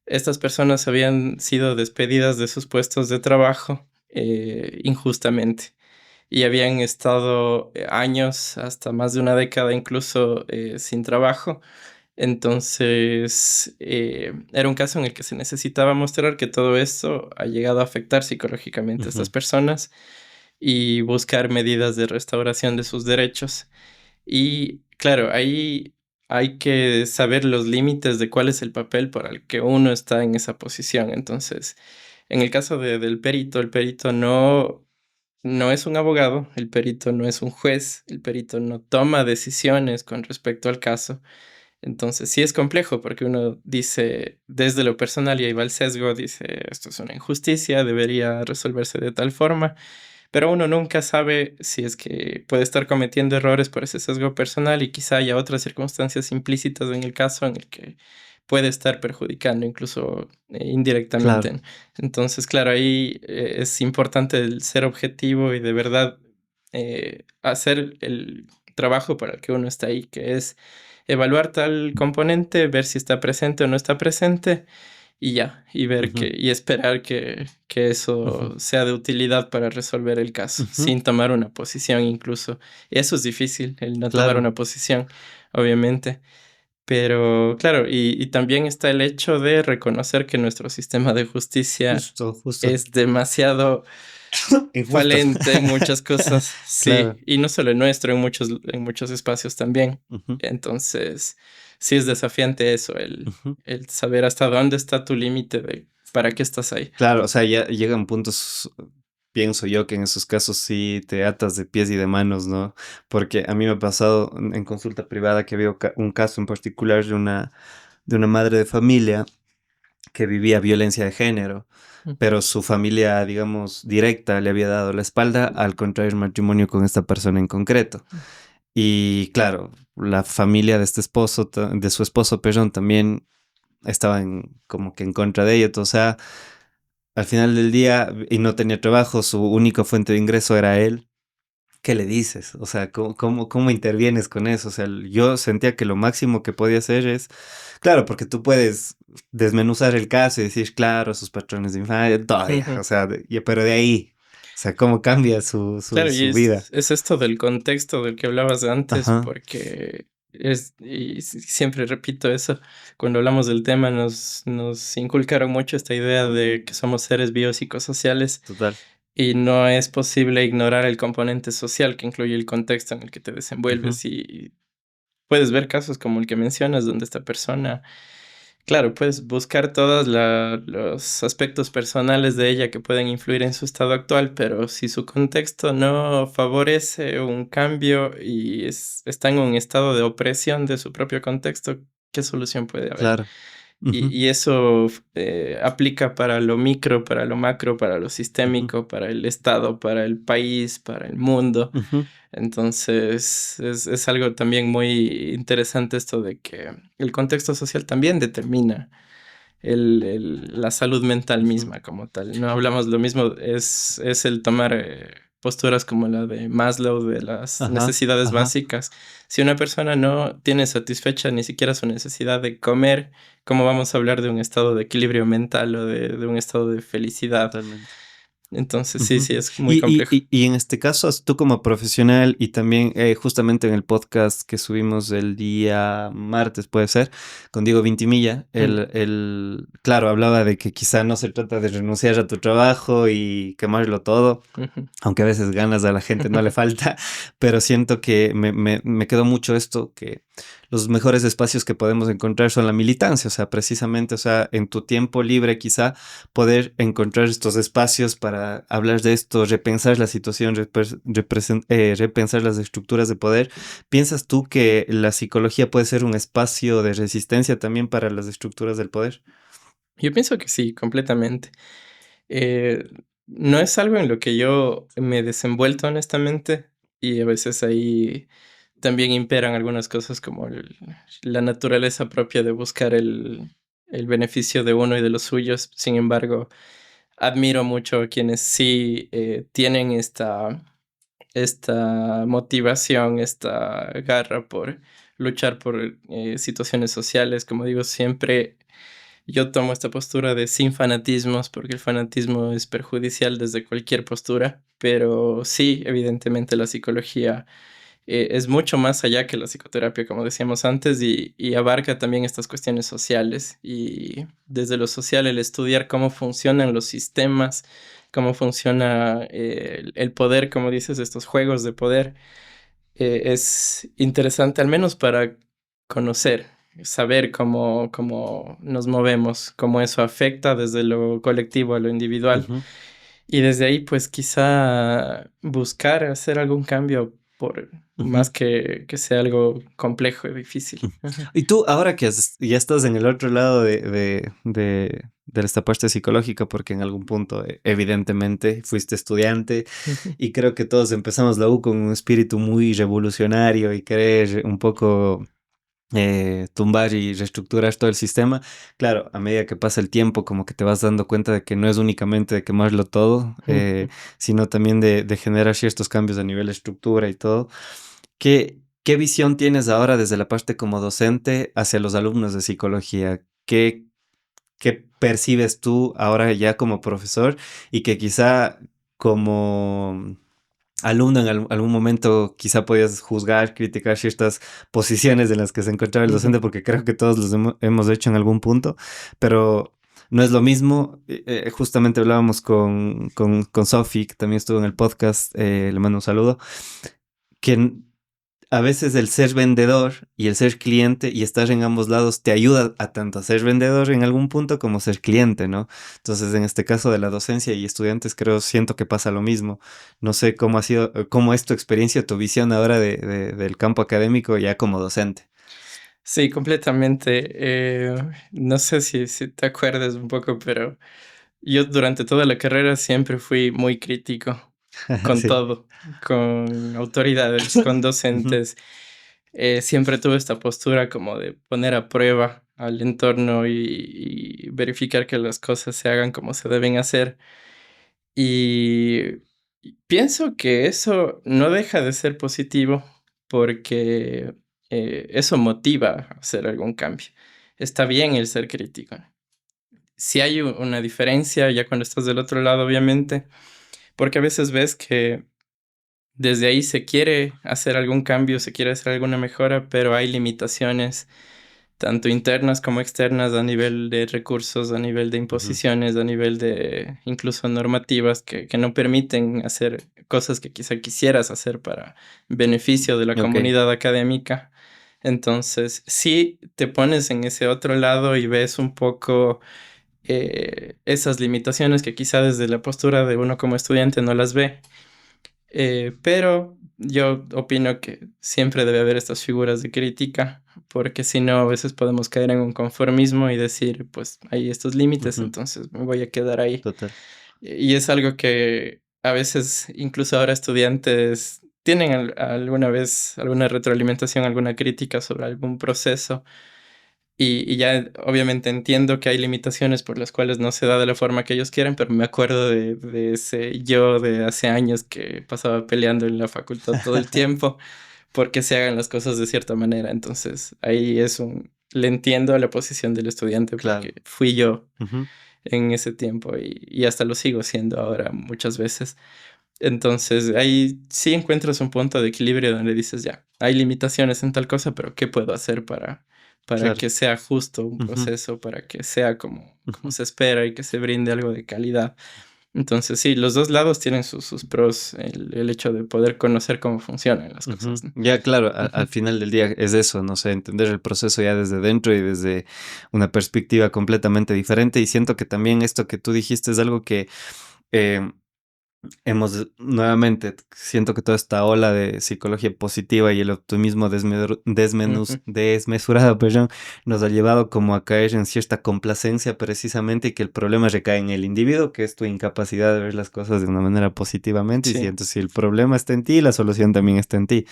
estas personas habían sido despedidas de sus puestos de trabajo injustamente y habían estado años, hasta más de una década incluso, sin trabajo. Entonces, era un caso en el que se necesitaba mostrar que todo esto ha llegado a afectar psicológicamente a estas Ujú, personas y buscar medidas de restauración de sus derechos. Y claro, ahí hay que saber los límites de cuál es el papel para el que uno está en esa posición. Entonces, en el caso del perito, el perito no es un abogado, el perito no es un juez, el perito no toma decisiones con respecto al caso. Entonces sí es complejo porque uno dice desde lo personal y ahí va el sesgo, dice esto es una injusticia, debería resolverse de tal forma, pero uno nunca sabe si es que puede estar cometiendo errores por ese sesgo personal y quizá haya otras circunstancias implícitas en el caso en el que puede estar perjudicando incluso Claro. indirectamente. Entonces, claro, ahí es importante el ser objetivo y de verdad hacer el trabajo para el que uno está ahí, que es evaluar tal componente, ver si está presente o no está presente y ya, y ver Ujú, y esperar que ujú, eso sea de utilidad para resolver el caso, ujú. sin tomar una posición incluso. Eso es difícil, el no tomar Claro, una posición, obviamente. Pero claro, y también está el hecho de reconocer que nuestro sistema de justicia justo, justo. es demasiado Injusto. falente en muchas cosas, sí, Claro. y no solo el nuestro, en muchos espacios también. Ujú, Entonces, sí es desafiante eso, ujú. el saber hasta dónde está tu límite de para qué estás ahí. Claro, o sea, ya llegan puntos, pienso yo, que en esos casos sí te atas de pies y de manos, ¿no? Porque a mí me ha pasado en consulta privada que había un caso en particular de una madre de familia que vivía violencia de género, Mm, pero su familia, digamos, directa le había dado la espalda al contraer matrimonio con esta persona en concreto. mm, Y claro, la familia de este esposo, de su esposo, perdón, también estaba como que en contra de ella. O sea, al final del día, y no tenía trabajo, su única fuente de ingreso era él. ¿Qué le dices? O sea, ¿cómo intervienes con eso? O sea, yo sentía que lo máximo que podía hacer es, claro, porque tú puedes desmenuzar el caso y decir, claro, sus patrones de infancia, todavía, ujú. o sea, pero de ahí, o sea, ¿cómo cambia Claro, y su vida? es esto del contexto del que hablabas antes, Ajá, porque siempre repito eso, cuando hablamos del tema nos inculcaron mucho esta idea de que somos seres biopsicosociales total. y no es posible ignorar el componente social que incluye el contexto en el que te Ujú, desenvuelves y puedes ver casos como el que mencionas, donde esta persona. Claro, puedes buscar todos los aspectos personales de ella que pueden influir en su estado actual, pero si su contexto no favorece un cambio y está en un estado de opresión de su propio contexto, ¿qué solución puede haber? claro. Ujú, Y eso aplica para lo micro, para lo macro, para lo ujú, sistémico, para el estado, para el país, para el mundo. ujú, Entonces, es algo también muy interesante esto de que el contexto social también determina la salud mental ujú. misma como tal. No hablamos lo mismo, es el tomar posturas como la de Maslow, de las Ajá, necesidades ajá. básicas. Si una persona no tiene satisfecha ni siquiera su necesidad de comer, ¿cómo vamos a hablar de un estado de equilibrio mental o de un estado de felicidad? Totalmente. Entonces, sí, Ujú. sí, es muy complejo. Y en este caso, tú como profesional y también justamente en el podcast que subimos el día martes, puede ser, con Diego Vintimilla, Mm, claro, hablaba de que quizá no se trata de renunciar a tu trabajo y quemarlo todo, ujú. aunque a veces ganas a la gente no le falta, pero siento que me quedó mucho esto, que los mejores espacios que podemos encontrar son la militancia, o sea, precisamente, o sea, en tu tiempo libre quizá poder encontrar estos espacios para hablar de esto, repensar la situación, repensar las estructuras de poder. ¿Piensas tú que la psicología puede ser un espacio de resistencia también para las estructuras del poder? Yo pienso que sí, completamente. Eh, no es algo en lo que yo me he desenvuelto honestamente y a veces ahí también imperan algunas cosas como la naturaleza propia de buscar el beneficio de uno y de los suyos. Sin embargo, admiro mucho a quienes sí tienen esta motivación, esta garra por luchar por situaciones sociales. Como digo, siempre yo tomo esta postura de sin fanatismos, porque el fanatismo es perjudicial desde cualquier postura, pero sí, evidentemente la psicología es mucho más allá que la psicoterapia, como decíamos antes, y abarca también estas cuestiones sociales. Y desde lo social, el estudiar cómo funcionan los sistemas, cómo funciona el poder, como dices, estos juegos de poder, es interesante, al menos para conocer, saber cómo nos movemos, cómo eso afecta desde lo colectivo a lo individual. Ujú, Y desde ahí, pues quizá buscar hacer algún cambio por ujú. más que sea algo complejo y difícil. Ajá. Y tú, ahora que ya estás en el otro lado de esta parte psicológica, porque en algún punto, evidentemente, fuiste estudiante Ujú. y creo que todos empezamos la U con un espíritu muy revolucionario y querer un poco tumbar y reestructurar todo el sistema. Claro, a medida que pasa el tiempo, como que te vas dando cuenta de que no es únicamente de quemarlo todo, sino también de generar ciertos cambios a nivel de estructura y todo. ¿Qué visión tienes ahora desde la parte como docente hacia los alumnos de psicología? ¿Qué percibes tú ahora ya como profesor y que quizá como alumno en algún momento quizá podías juzgar, criticar ciertas posiciones en las que se encontraba el docente, porque creo que todos los hemos hecho en algún punto, pero no es lo mismo. Justamente hablábamos con Sofi, que también estuvo en el podcast, le mando un saludo, que a veces el ser vendedor y el ser cliente y estar en ambos lados te ayuda a tanto a ser vendedor en algún punto como ser cliente, ¿no? Entonces, en este caso de la docencia y estudiantes, siento que pasa lo mismo. No sé cómo ha sido, cómo es tu experiencia, tu visión ahora del campo académico ya como docente. Sí, completamente. No sé si te acuerdas un poco, pero yo durante toda la carrera siempre fui muy crítico con Sí. todo, con autoridades, con Ujú. docentes. Siempre tuve esta postura como de poner a prueba al entorno y verificar que las cosas se hagan como se deben hacer. Y pienso que eso no deja de ser positivo porque eso motiva a hacer algún cambio. Está bien el ser crítico. Si hay una diferencia ya cuando estás del otro lado, obviamente, porque a veces ves que desde ahí se quiere hacer algún cambio, se quiere hacer alguna mejora, pero hay limitaciones tanto internas como externas a nivel de recursos, a nivel de Ujú. imposiciones, a nivel de incluso normativas que no permiten hacer cosas que quizá quisieras hacer para beneficio de la Ok. comunidad académica. Entonces, si te pones en ese otro lado y ves un poco esas limitaciones que quizá desde la postura de uno como estudiante no las ve, pero yo opino que siempre debe haber estas figuras de crítica, porque si no, a veces podemos caer en un conformismo y decir, pues hay estos límites, Ujú. entonces me voy a quedar ahí. Total. Y es algo que a veces, incluso ahora estudiantes tienen alguna vez alguna retroalimentación, alguna crítica sobre algún proceso y ya obviamente entiendo que hay limitaciones por las cuales no se da de la forma que ellos quieren, pero me acuerdo de ese yo de hace años que pasaba peleando en la facultad todo el tiempo porque se hagan las cosas de cierta manera. Entonces ahí le entiendo a la posición del estudiante Claro. porque fui yo Ujú. en ese tiempo y hasta lo sigo siendo ahora muchas veces. Entonces ahí sí encuentras un punto de equilibrio donde dices, ya, hay limitaciones en tal cosa, pero ¿qué puedo hacer para Claro. que sea justo un Ujú. proceso, para que sea como Ujú. se espera y que se brinde algo de calidad? Entonces sí, los dos lados tienen sus pros, el hecho de poder conocer cómo funcionan las cosas, Ujú. ¿no? Ya, claro, al Ujú. final del día es eso, no sé, entender el proceso ya desde dentro y desde una perspectiva completamente diferente. Y siento que también esto que tú dijiste es algo que eh, nuevamente, siento que toda esta ola de psicología positiva y el optimismo Ujú. desmesurado, perdón, nos ha llevado como a caer en cierta complacencia precisamente y que el problema recae en el individuo, que es tu incapacidad de ver las cosas de una manera positivamente. Y Sí. siento si el problema está en ti, la solución también está en ti.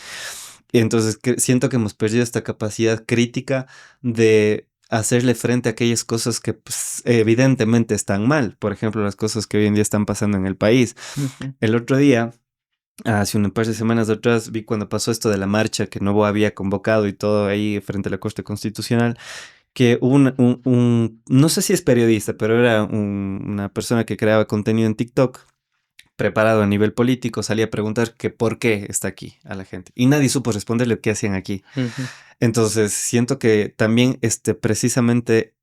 Y entonces siento que hemos perdido esta capacidad crítica de hacerle frente a aquellas cosas que pues, evidentemente están mal. Por ejemplo, las cosas que hoy en día están pasando en el país. Ujú. El otro día, hace un par de semanas atrás, vi cuando pasó esto de la marcha que Novo había convocado y todo ahí frente a la Corte Constitucional, que hubo no sé si es periodista, pero era una persona que creaba contenido en TikTok preparado a nivel político, salía a preguntar que por qué está aquí a la gente. Y nadie supo responderle qué hacían aquí. Ujú. Entonces, siento que también precisamente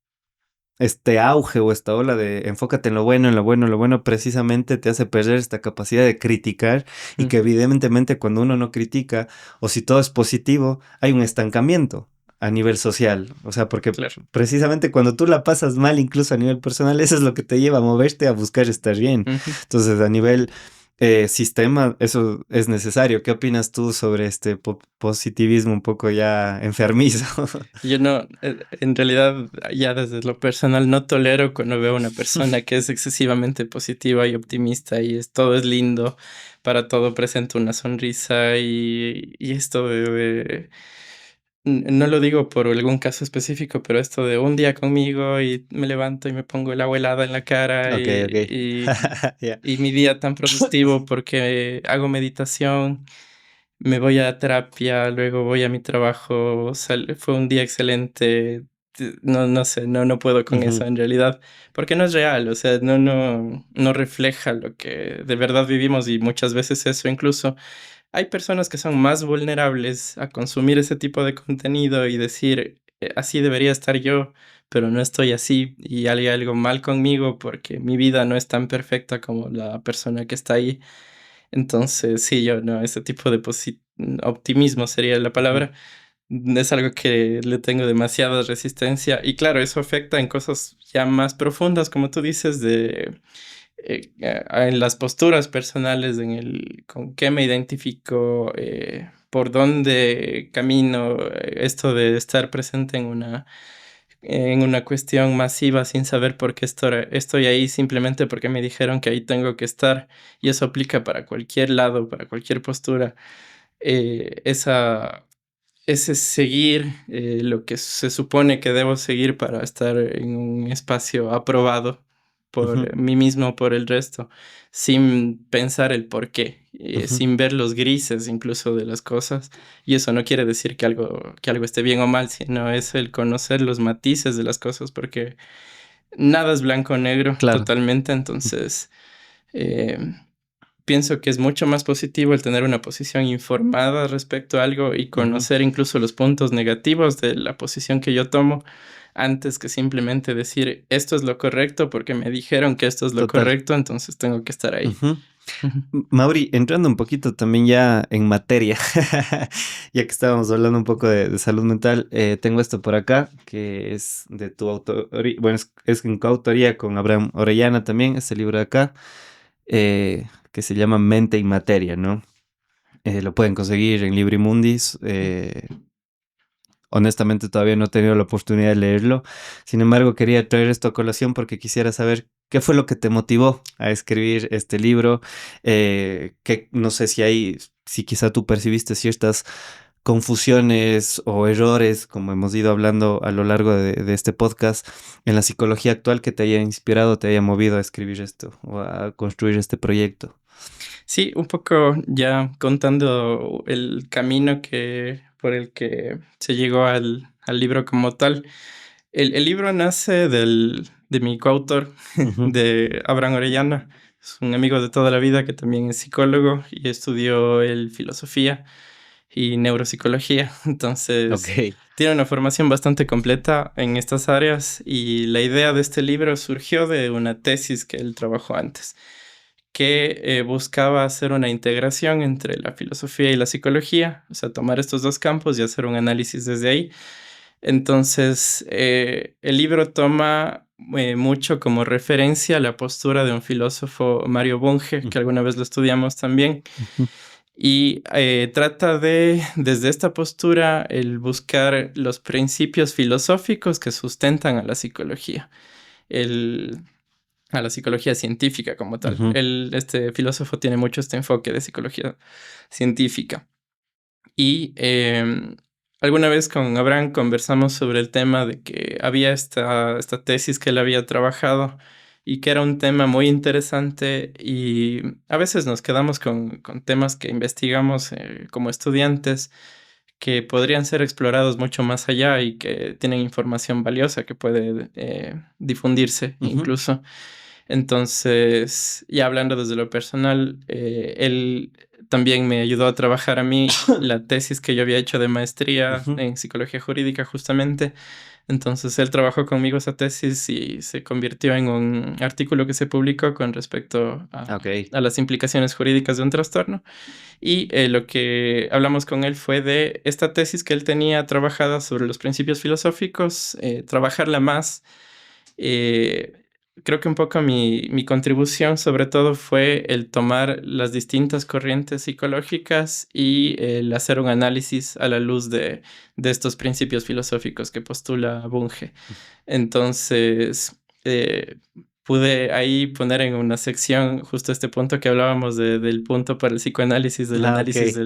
este auge o esta ola de enfócate en lo bueno, en lo bueno, en lo bueno, precisamente te hace perder esta capacidad de criticar y que Ujú. evidentemente cuando uno no critica o si todo es positivo, hay un estancamiento a nivel social. O sea, porque Claro. precisamente cuando tú la pasas mal, incluso a nivel personal, eso es lo que te lleva a moverte a buscar estar bien. Ujú. Entonces, a nivel sistema, eso es necesario. ¿Qué opinas tú sobre este positivismo un poco ya enfermizo? Yo no, en realidad, ya desde lo personal, no tolero cuando veo a una persona que es excesivamente positiva y optimista y todo es lindo, para todo presenta una sonrisa y esto No lo digo por algún caso específico, pero esto de un día conmigo y me levanto y me pongo el agua helada en la cara Ok, ok. Ya. y mi día tan productivo porque hago meditación, me voy a terapia, luego voy a mi trabajo, fue un día excelente. No, no sé, no puedo con eso Ujú, en realidad, porque no es real, o sea, no refleja lo que de verdad vivimos y muchas veces eso incluso hay personas que son más vulnerables a consumir ese tipo de contenido y decir, así debería estar yo, pero no estoy así y hay algo mal conmigo porque mi vida no es tan perfecta como la persona que está ahí. Entonces, sí, yo no, ese tipo de optimismo sería la ujú, palabra. Es algo que le tengo demasiada resistencia y claro, eso afecta en cosas ya más profundas, como tú dices, de en las posturas personales, en el con qué me identifico, por dónde camino, esto de estar presente en una cuestión masiva sin saber por qué estoy ahí, simplemente porque me dijeron que ahí tengo que estar, y eso aplica para cualquier lado, para cualquier postura. Esa ese seguir, lo que se supone que debo seguir para estar en un espacio aprobado ujú, por mí mismo, por el resto, sin pensar el por qué, ujú. sin ver los grises incluso de las cosas. Y eso no quiere decir que algo esté bien o mal, sino es el conocer los matices de las cosas, porque nada es blanco o negro Claro. totalmente. Ujú, Entonces, eh, pienso que es mucho más positivo el tener una posición informada respecto a algo y ujú. conocer incluso los puntos negativos de la posición que yo tomo, antes que simplemente decir esto es lo correcto porque me dijeron que esto es lo Total. correcto, entonces tengo que estar ahí. Ujú. Ujú. Mauri, entrando un poquito también ya en materia, ya que estábamos hablando un poco de salud mental, tengo esto por acá, que es de tu autoría, bueno, es en coautoría con Abraham Orellana también, este libro de acá, que se llama Mente y Materia, ¿no? Lo pueden conseguir en Librimundis. Honestamente todavía no he tenido la oportunidad de leerlo. Sin embargo, quería traer esto a colación porque quisiera saber qué fue lo que te motivó a escribir este libro. Que no sé si hay, si quizá tú percibiste ciertas confusiones o errores, como hemos ido hablando a lo largo de este podcast, en la psicología actual que te haya inspirado, te haya movido a escribir esto o a construir este proyecto. Sí, un poco ya contando el camino por el que se llegó al libro como tal. El libro nace de mi coautor, Ujú. de Abraham Orellana. Es un amigo de toda la vida que también es psicólogo y estudió filosofía y neuropsicología. Entonces, Ok. tiene una formación bastante completa en estas áreas y la idea de este libro surgió de una tesis que él trabajó antes, que buscaba hacer una integración entre la filosofía y la psicología, o sea, tomar estos dos campos y hacer un análisis desde ahí. Entonces, el libro toma mucho como referencia la postura de un filósofo, Mario Bunge, que alguna vez lo estudiamos también, Ujú, y trata de, desde esta postura, el buscar los principios filosóficos que sustentan a la psicología, el, a la psicología científica como tal. ujú, Este filósofo tiene mucho este enfoque de psicología científica. Y alguna vez con Abraham conversamos sobre el tema de que había esta tesis que él había trabajado y que era un tema muy interesante, y a veces nos quedamos con temas que investigamos como estudiantes que podrían ser explorados mucho más allá y que tienen información valiosa que puede difundirse ujú. incluso. Entonces, ya hablando desde lo personal, él también me ayudó a trabajar a mí la tesis que yo había hecho de maestría Ujú. en psicología jurídica justamente. Entonces, él trabajó conmigo esa tesis y se convirtió en un artículo que se publicó con respecto Ok. a las implicaciones jurídicas de un trastorno. Y lo que hablamos con él fue de esta tesis que él tenía trabajada sobre los principios filosóficos, trabajarla más. eh, Creo que un poco mi contribución sobre todo fue el tomar las distintas corrientes psicológicas y el hacer un análisis a la luz de estos principios filosóficos que postula Bunge. Entonces, pude ahí poner en una sección justo este punto que hablábamos del punto para el psicoanálisis, del Ah, ok. análisis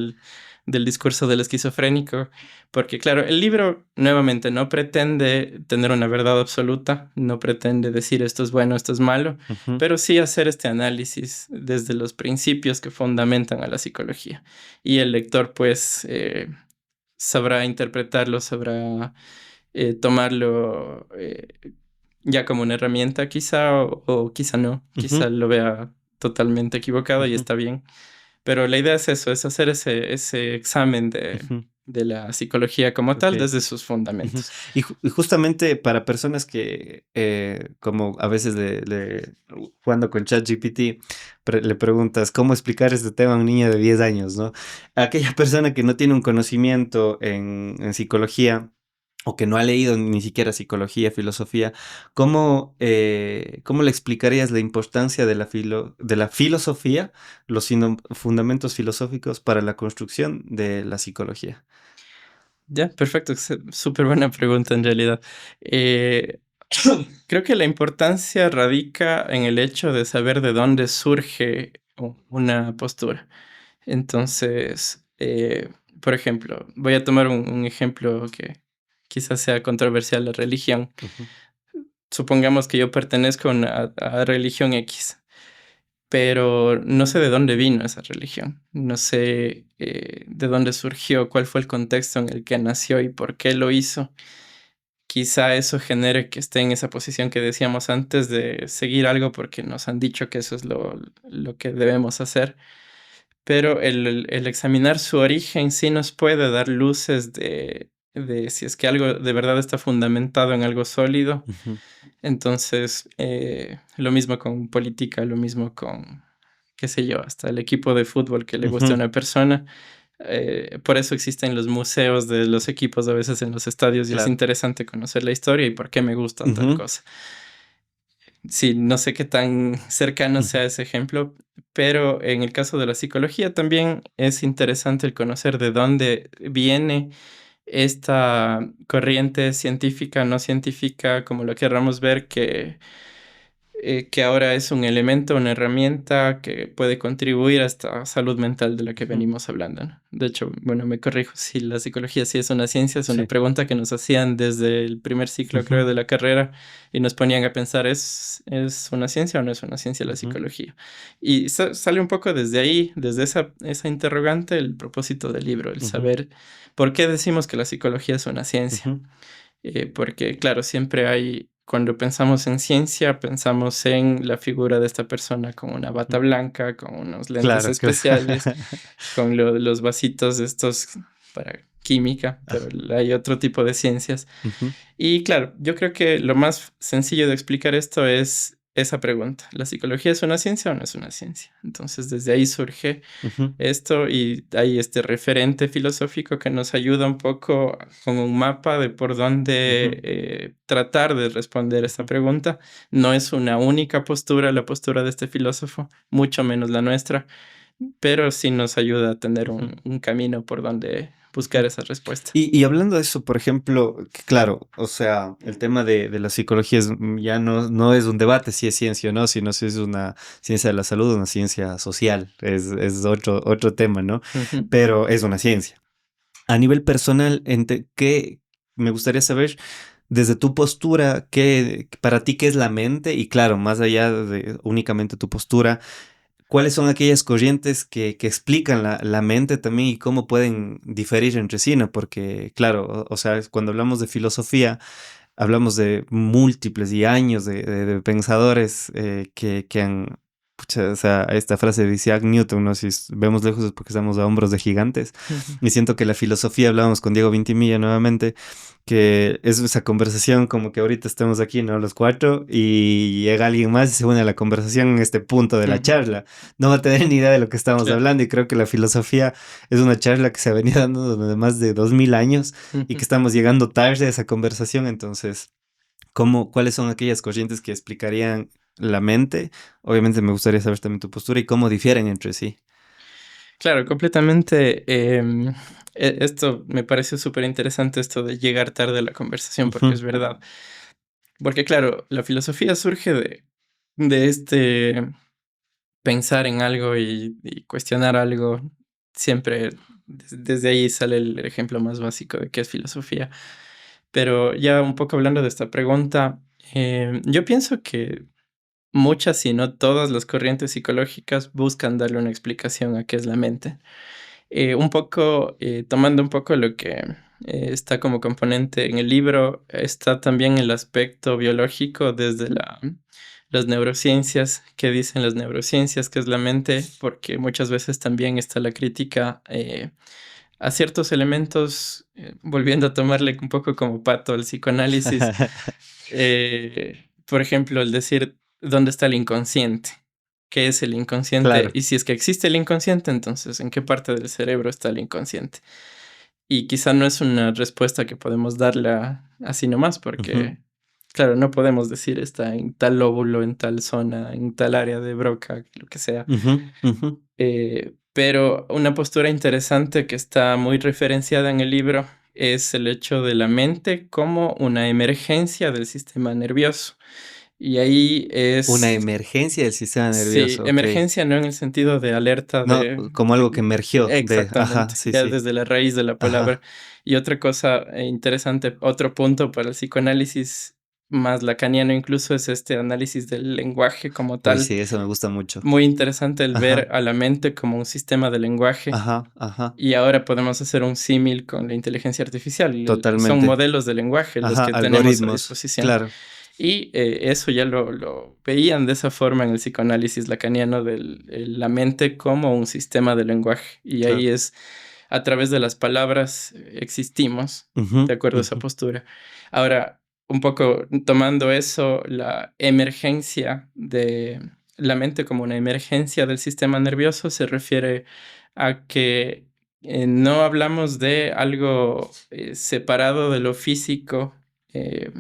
del discurso del esquizofrénico, porque claro, el libro nuevamente no pretende tener una verdad absoluta, no pretende decir esto es bueno, esto es malo, Ujú, pero sí hacer este análisis desde los principios que fundamentan a la psicología. Y el lector pues sabrá interpretarlo, sabrá tomarlo ya como una herramienta quizá o quizá no, quizá ujú, lo vea totalmente equivocado y ujú, está bien. Pero la idea es eso, es hacer ese examen ujú. de la psicología como tal Ok. desde sus Ujú. fundamentos. Y justamente para personas que, como a veces jugando con ChatGPT, le preguntas cómo explicar este tema a un niño de 10 años, ¿no? Aquella persona que no tiene un conocimiento en psicología o que no ha leído ni siquiera psicología, filosofía, ¿cómo le explicarías la importancia de de la filosofía, los fundamentos filosóficos para la construcción de la psicología? Ya, perfecto, súper buena pregunta en realidad. Eh, Creo que la importancia radica en el hecho de saber de dónde surge una postura. Entonces, por ejemplo, voy a tomar un ejemplo que quizás sea controversial, la religión. Ujú, Supongamos que yo pertenezco a religión X, pero no sé de dónde vino esa religión, no sé de dónde surgió, cuál fue el contexto en el que nació y por qué lo hizo. Quizá eso genere que esté en esa posición que decíamos antes de seguir algo porque nos han dicho que eso es lo que debemos hacer. Pero el examinar su origen sí nos puede dar luces de si es que algo de verdad está fundamentado en algo sólido. ujú, Entonces, lo mismo con política, lo mismo con, qué sé yo, hasta el equipo de fútbol que le guste a ujú. una persona. Por eso existen los museos de los equipos a veces en los estadios y es Claro. interesante conocer la historia y por qué me gustan tal Ujú, cosa. Sí, no sé qué tan cercano ujú, sea ese ejemplo, pero en el caso de la psicología también es interesante el conocer de dónde viene esta corriente científica, no científica, como lo querramos ver, que ahora es un elemento, una herramienta que puede contribuir a esta salud mental de la que ujú. venimos hablando, ¿no? De hecho, bueno, me corrijo, si la psicología sí es una ciencia, es una Sí. pregunta que nos hacían desde el primer ciclo, creo, Ujú, de la carrera y nos ponían a pensar, ¿es una ciencia o no es una ciencia la ujú, psicología? Y sale un poco desde ahí, desde esa interrogante, el propósito del libro, el ujú, saber por qué decimos que la psicología es una ciencia. ujú. Porque, claro, siempre hay, cuando pensamos en ciencia, pensamos en la figura de esta persona con una bata Ujú. blanca, con unos lentes Claro, claro. especiales, con los vasitos estos para química, pero Ajá. hay otro tipo de ciencias. Ujú, Y claro, yo creo que lo más sencillo de explicar esto es esa pregunta. ¿La psicología es una ciencia o no es una ciencia? Entonces, desde ahí surge ujú, esto y hay este referente filosófico que nos ayuda un poco con un mapa de por dónde ujú, tratar de responder esta ujú, pregunta. No es una única postura, la postura de este filósofo, mucho menos la nuestra, pero sí nos ayuda a tener ujú, un camino por donde buscar ujú. esa respuesta. Y hablando de eso, por ejemplo, que claro, o sea, el tema de la psicología ya no es un debate si es ciencia o no, sino si es una ciencia de la salud o una ciencia social, es otro tema, ¿no? Ujú, Pero es una ciencia. A nivel personal, ¿qué me gustaría saber desde tu postura, para ti qué es la mente? Y claro, más allá de únicamente tu postura, ¿cuáles son aquellas corrientes que explican la mente también y cómo pueden diferir entre sí, ¿no? Porque, claro, o sea, cuando hablamos de filosofía, hablamos de múltiples y años de pensadores que han, pucha, o sea, esta frase de Isaac Newton, ¿no? Si vemos lejos es porque estamos a hombros de gigantes. ujú, Y siento que la filosofía, hablábamos con Diego Vintimilla nuevamente, que es esa conversación como que ahorita estamos aquí, ¿no? Los cuatro, y llega alguien más y se une a la conversación en este punto de la ujú, charla. No va a tener ni idea de lo que estamos claro, hablando y creo que la filosofía es una charla que se ha venido dando de más de 2000 años y que ujú. estamos llegando tarde a esa conversación. Entonces, cuáles son aquellas corrientes que explicarían la mente? Obviamente me gustaría saber también tu postura y cómo difieren entre sí. Claro, completamente. Esto me parece súper interesante, esto de llegar tarde a la conversación, porque Ujú, es verdad. Porque claro, la filosofía surge de este pensar en algo y cuestionar algo siempre. desde ahí sale el ejemplo más básico de qué es filosofía. Pero ya un poco hablando de esta pregunta, yo pienso que muchas, si no todas las corrientes psicológicas buscan darle una explicación a qué es la mente. Un poco, tomando un poco lo que está como componente en el libro, está también el aspecto biológico desde las neurociencias, qué dicen las neurociencias, qué es la mente, porque muchas veces también está la crítica a ciertos elementos, volviendo a tomarle un poco como pato al psicoanálisis, por ejemplo, el decir dónde está el inconsciente, qué es el inconsciente, Claro. y si es que existe el inconsciente, entonces en qué parte del cerebro está el inconsciente. Y quizá no es una respuesta que podemos darle así nomás, Ujú, porque, claro, no podemos decir está en tal lóbulo, en tal zona, en tal área de Broca, lo que sea. ujú, ujú. Pero una postura interesante que está muy referenciada en el libro es el hecho de la mente como una emergencia del sistema nervioso. Y ahí Una es, emergencia del sistema sí, nervioso, ok. emergencia no en el sentido de alerta No, como algo que emergió de, ajá, exactamente, sí, ya sí, desde la raíz de la palabra. ajá. Y otra cosa interesante, otro punto para el psicoanálisis más lacaniano incluso es este análisis del lenguaje como Uy, tal. sí, eso me gusta mucho. Muy interesante el ver Ajá, a la mente como un sistema de lenguaje. ajá, ajá, Y ahora podemos hacer un símil con la inteligencia artificial. Son totalmente. modelos de lenguaje los Ajá, que tenemos a algoritmos, disposición. claro. Y eso ya lo veían de esa forma en el psicoanálisis lacaniano de la mente como un sistema de lenguaje. Y ahí Claro. es a través de las palabras existimos, Ujú, de acuerdo a esa ujú. postura. Ahora, un poco tomando eso, la emergencia de la mente como una emergencia del sistema nervioso se refiere a que no hablamos de algo separado de lo físico, eh,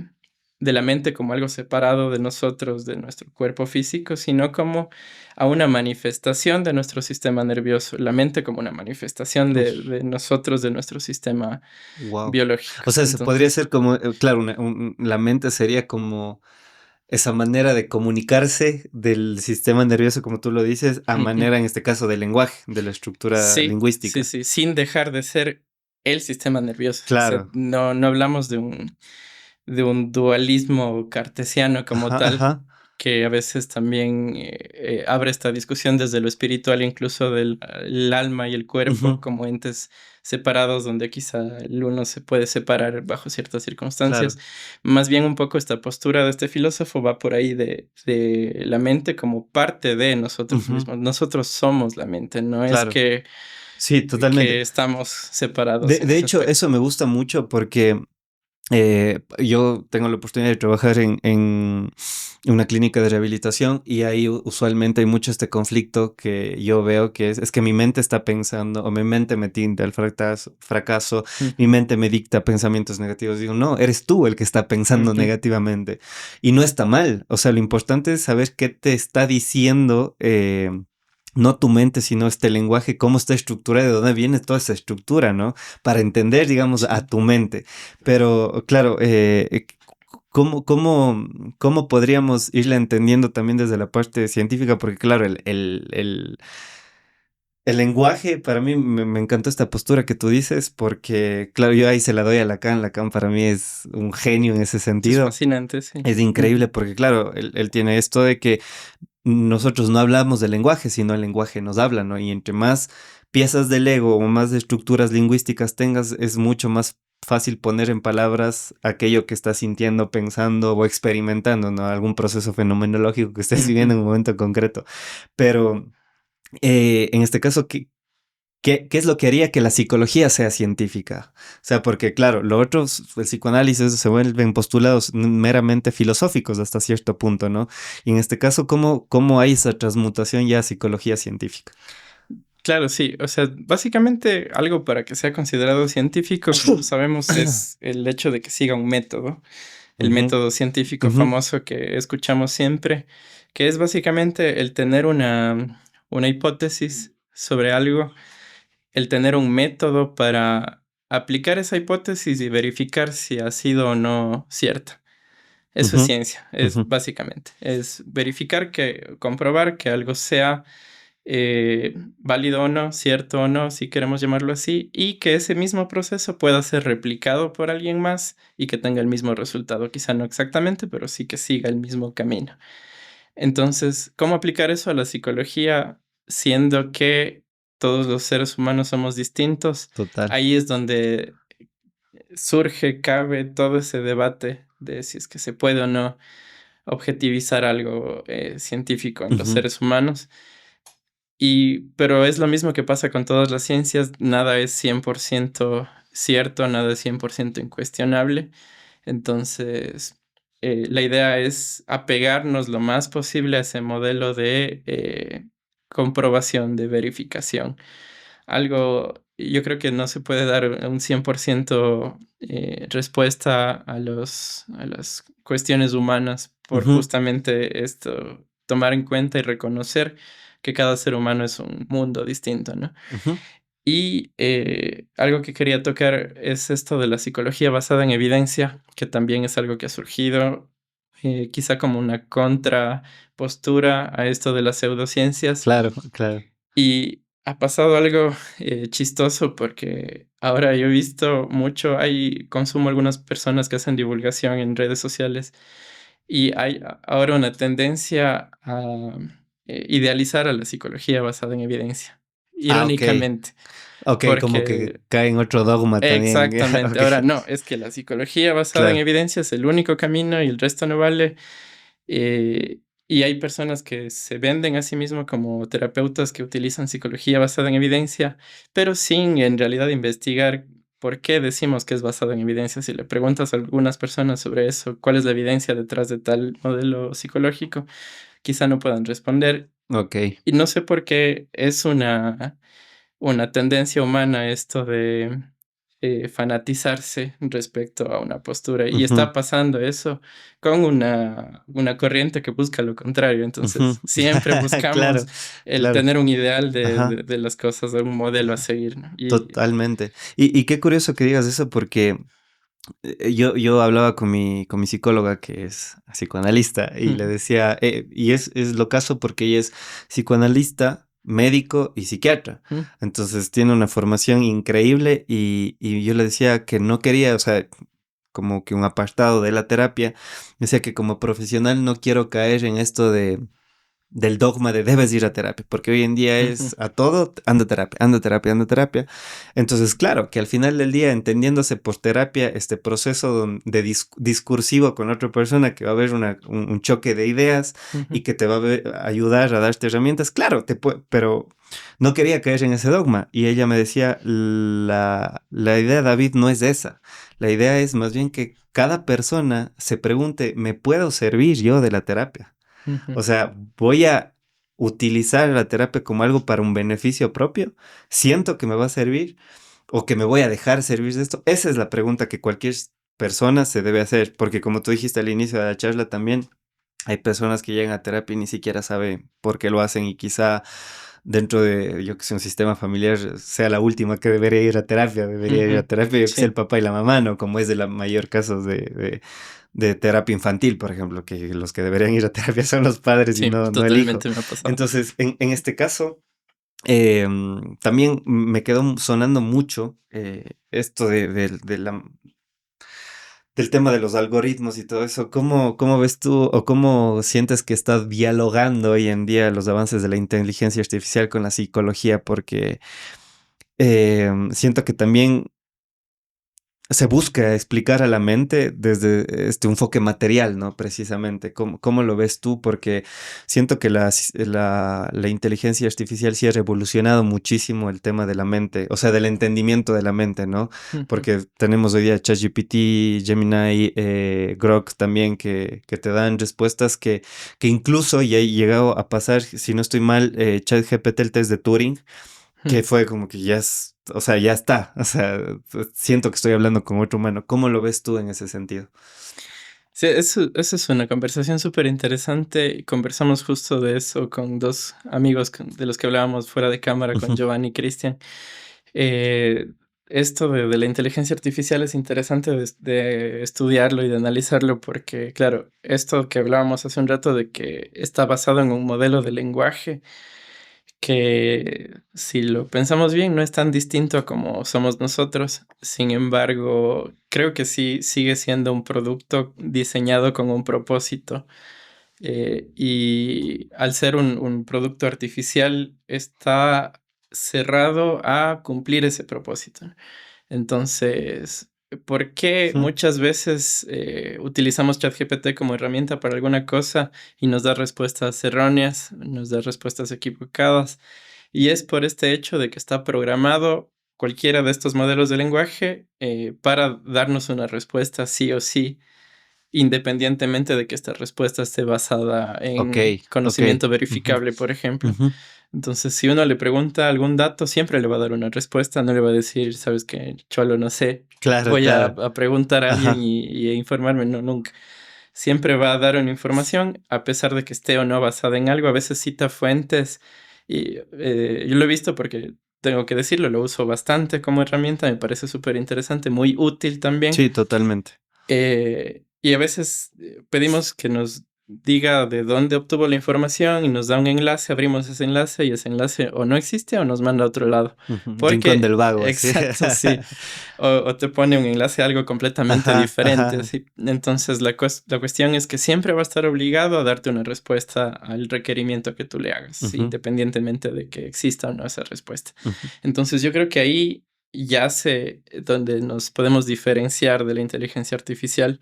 de la mente como algo separado de nosotros, de nuestro cuerpo físico, sino como a una manifestación de nuestro sistema nervioso, la mente como una manifestación de nosotros, de nuestro sistema Wow. biológico. O sea, se podría Entonces, ser como, claro, la mente sería como esa manera de comunicarse del sistema nervioso, como tú lo dices, a ujú. manera, en este caso, del lenguaje, de la estructura Sí, sí, lingüística. sí, sin dejar de ser el sistema nervioso. O sea, Claro. no hablamos de un dualismo cartesiano como Ajá, tal, ajá. que a veces también abre esta discusión desde lo espiritual, incluso del el alma y el cuerpo Ujú, como entes separados, donde quizá el uno se puede separar bajo ciertas circunstancias. claro. Más bien un poco esta postura de este filósofo va por ahí de la mente como parte de nosotros Ujú, mismos. Nosotros somos la mente, no es claro. Sí, totalmente. que estamos separados en De ese hecho, aspecto. eso me gusta mucho porque yo tengo la oportunidad de trabajar en una clínica de rehabilitación y ahí usualmente hay mucho este conflicto que yo veo que es que mi mente está pensando o mi mente me tinta el fracaso, mi Ujú, mente me dicta pensamientos negativos. Digo, no, eres tú el que está pensando ujú, negativamente y no está mal. O sea, lo importante es saber qué te está diciendo. No tu mente, sino este lenguaje, cómo está estructurado, de dónde viene toda esa estructura, ¿no? Para entender, digamos, a sí. tu mente. Pero claro, ¿cómo podríamos irla entendiendo también desde la parte científica? Porque claro, el lenguaje, para mí me encantó esta postura que tú dices, porque claro, yo ahí se la doy a Lacan. Lacan para mí es un genio en ese Es sentido. fascinante, sí. Es Ujú, increíble porque claro, él tiene esto de que nosotros no hablamos del lenguaje, sino el lenguaje nos habla, ¿no? Y entre más piezas del ego o más estructuras lingüísticas tengas, es mucho más fácil poner en palabras aquello que estás sintiendo, pensando o experimentando, ¿no? Algún proceso fenomenológico que estés viviendo ujú. en un momento concreto. Pero en este caso, ¿qué es lo que haría que la psicología sea científica? O sea, porque claro, lo otro, el psicoanálisis se vuelven postulados meramente filosóficos hasta cierto punto, ¿no? Y en este caso, ¿cómo hay esa transmutación ya a psicología científica? Claro, sí. O sea, básicamente algo para que sea considerado científico, como sabemos, es el hecho de que siga un método, el Ujú, método científico ujú, famoso que escuchamos siempre, que es básicamente el tener una hipótesis sobre algo, el tener un método para aplicar esa hipótesis y verificar si ha sido o no cierta. Eso es ujú, ciencia, ujú, es básicamente, es verificar que, comprobar que algo sea válido o no, cierto o no, si queremos llamarlo así, y que ese mismo proceso pueda ser replicado por alguien más y que tenga el mismo resultado, quizá no exactamente, pero sí que siga el mismo camino. Entonces, ¿cómo aplicar eso a la psicología siendo que todos los seres humanos somos distintos? Total. Ahí es donde surge, cabe todo ese debate de si es que se puede o no objetivizar algo científico en los Ujú, seres humanos. Pero es lo mismo que pasa con todas las ciencias, nada es 100% cierto, nada es 100% incuestionable. Entonces, la idea es apegarnos lo más posible a ese modelo de comprobación, de verificación. Algo, yo creo que no se puede dar un 100% respuesta a las cuestiones humanas por ujú, justamente esto, tomar en cuenta y reconocer que cada ser humano es un mundo distinto, ¿no? ujú. Y algo que quería tocar es esto de la psicología basada en evidencia, que también es algo que ha surgido quizá como una contrapostura a esto de las pseudociencias. Claro, claro. Y ha pasado algo chistoso porque ahora yo he visto mucho, consumo algunas personas que hacen divulgación en redes sociales y hay ahora una tendencia a idealizar a la psicología basada en evidencia, Ah, ok. irónicamente, Ok, como que porque cae en otro dogma también. exactamente, Ok, ahora no, es que la psicología basada en claro. evidencia es el único camino y el resto no vale. Y hay personas que se venden a sí mismos como terapeutas que utilizan psicología basada en evidencia, pero sin en realidad investigar por qué decimos que es basado en evidencia. Si le preguntas a algunas personas sobre eso, cuál es la evidencia detrás de tal modelo psicológico, quizá no puedan responder. Ok. Y no sé por qué es una tendencia humana esto de fanatizarse respecto a una postura. Y Ujú, está pasando eso con una corriente que busca lo contrario. ujú. Entonces, siempre Claro, buscamos el claro. tener un ideal Ajá, de las cosas, de un modelo a seguir, ¿no? Y totalmente. Y qué curioso que digas eso porque yo hablaba con mi psicóloga que es psicoanalista y le decía, y es lo caso porque ella es psicoanalista, médico y psiquiatra. Entonces tiene una formación increíble y yo le decía que no quería, o sea, como que un apartado de la terapia, decía que como profesional no quiero caer en esto del dogma de debes ir a terapia, porque hoy en día es a todo, anda a terapia, anda a terapia, anda a terapia. Entonces, claro, que al final del día, entendiéndose por terapia este proceso de discursivo con otra persona, que va a haber un choque de ideas y que te va a ayudar a darte herramientas, claro, pero no quería caer en ese dogma. Y ella me decía, la idea, David, no es esa. La idea es más bien que cada persona se pregunte, ¿me puedo servir yo de la terapia? O sea, voy a utilizar la terapia como algo para un beneficio propio. Siento que me va a servir o que me voy a dejar servir de esto. Esa es la pregunta que cualquier persona se debe hacer, porque como tú dijiste al inicio de la charla también, hay personas que llegan a terapia y ni siquiera saben por qué lo hacen y quizá dentro de, yo que sé, un sistema familiar sea la última que debería ir a terapia, yo que sé, el Sí, papá y la mamá, ¿no? Como es de la mayor casos de terapia infantil, por ejemplo, que los que deberían ir a terapia son los padres y sí, no el hijo. totalmente me ha pasado. Entonces, en este caso, también me quedó sonando mucho esto del tema de los algoritmos y todo eso. ¿Cómo ves tú o cómo sientes que está dialogando hoy en día los avances de la inteligencia artificial con la psicología? Porque siento que también se busca explicar a la mente desde este enfoque material, ¿no? Precisamente. ¿Cómo lo ves tú? Porque siento que la inteligencia artificial sí ha revolucionado muchísimo el tema de la mente, o sea, del entendimiento de la mente, ¿no? Porque tenemos hoy día ChatGPT, Gemini, Grok también que te dan respuestas que incluso ya he llegado a pasar, si no estoy mal, ChatGPT, el test de Turing que fue como que ya es, o sea, ya está, o sea, siento que estoy hablando con otro humano. ¿Cómo lo ves tú en ese sentido? Sí, eso es una conversación súper interesante. Conversamos justo de eso con dos amigos de los que hablábamos fuera de cámara, con Ujú, Giovanni y Cristian. Eh, Esto de la inteligencia artificial es interesante de estudiarlo y de analizarlo porque, claro, esto que hablábamos hace un rato de que está basado en un modelo de lenguaje que si lo pensamos bien no es tan distinto a como somos nosotros. Sin embargo, creo que sí sigue siendo un producto diseñado con un propósito. Y al ser un producto artificial está cerrado a cumplir ese propósito. Entonces, ¿por qué Ujú. muchas veces utilizamos ChatGPT como herramienta para alguna cosa y nos da respuestas erróneas, nos da respuestas equivocadas? Y es por este hecho de que está programado cualquiera de estos modelos de lenguaje para darnos una respuesta sí o sí, independientemente de que esta respuesta esté basada Ok, en ok. conocimiento Ujú, verificable, por ejemplo. ujú. Entonces, si uno le pregunta algún dato, siempre le va a dar una respuesta, no le va a decir, sabes que cholo, no sé, Claro, voy claro. a preguntar a alguien Ajá. y a informarme, no, nunca. Siempre va a dar una información, a pesar de que esté o no basada en algo, a veces cita fuentes y yo lo he visto porque tengo que decirlo, lo uso bastante como herramienta, me parece súper interesante, muy útil también. Sí, totalmente. Y a veces pedimos que nos diga de dónde obtuvo la información y nos da un enlace, abrimos ese enlace y ese enlace o no existe o nos manda a otro lado. Ujú. Rincón Porque, del vago, así. exacto, sí. O te pone un enlace a algo completamente Ajá, diferente, ajá. así. Entonces la cuestión es que siempre va a estar obligado a darte una respuesta al requerimiento que tú le hagas, Ujú, independientemente de que exista o no esa respuesta. ujú. Entonces yo creo que ahí ya sé donde nos podemos diferenciar de la inteligencia artificial,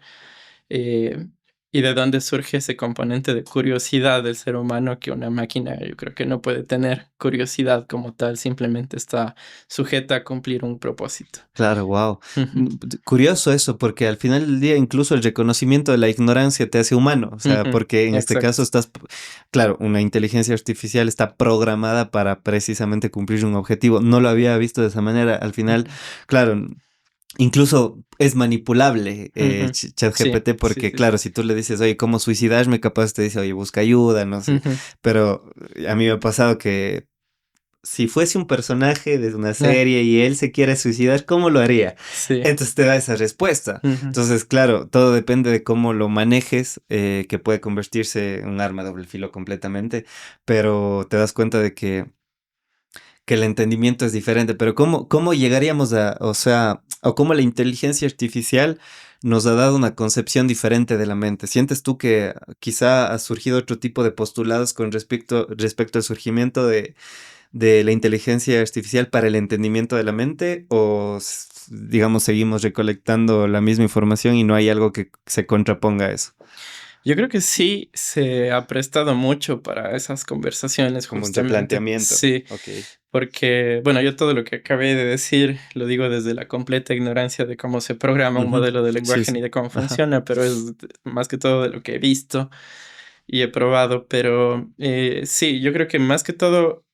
eh, y de dónde surge ese componente de curiosidad del ser humano que una máquina yo creo que no puede tener curiosidad como tal, simplemente está sujeta a cumplir un propósito. Claro, wow. Ujú, Curioso eso, porque al final del día incluso el reconocimiento de la ignorancia te hace humano, o sea, ujú, porque en este caso exacto. estás, claro, una inteligencia artificial está programada para precisamente cumplir un objetivo. No lo había visto de esa manera. Al final, Ujú, claro, incluso es manipulable ujú. Sí, ChatGPT sí, porque, sí, sí. claro, si tú le dices, oye, ¿cómo suicidarme? Capaz te dice, oye, busca ayuda, no sé. Ujú, Pero a mí me ha pasado que si fuese un personaje de una ah, serie y él se quiere suicidar, ¿cómo lo haría? sí. Entonces te da esa respuesta. Ujú, Entonces, claro, todo depende de cómo lo manejes, que puede convertirse en un arma de doble filo completamente, pero te das cuenta de que el entendimiento es diferente. Pero ¿cómo llegaríamos a, o sea, o cómo la inteligencia artificial nos ha dado una concepción diferente de la mente? ¿Sientes tú que quizá ha surgido otro tipo de postulados con respecto al surgimiento de la inteligencia artificial para el entendimiento de la mente o, digamos, seguimos recolectando la misma información y no hay algo que se contraponga a eso? yo creo que sí se ha prestado mucho para esas conversaciones, Como un justamente. replanteamiento. Sí, Ok. porque, bueno, yo todo lo que acabé de decir lo digo desde la completa ignorancia de cómo se programa un Ujú. modelo de Sí, lenguaje sí. ni de cómo Ajá. funciona, pero es más que todo de lo que he visto y he probado. Pero sí, yo creo que más que todo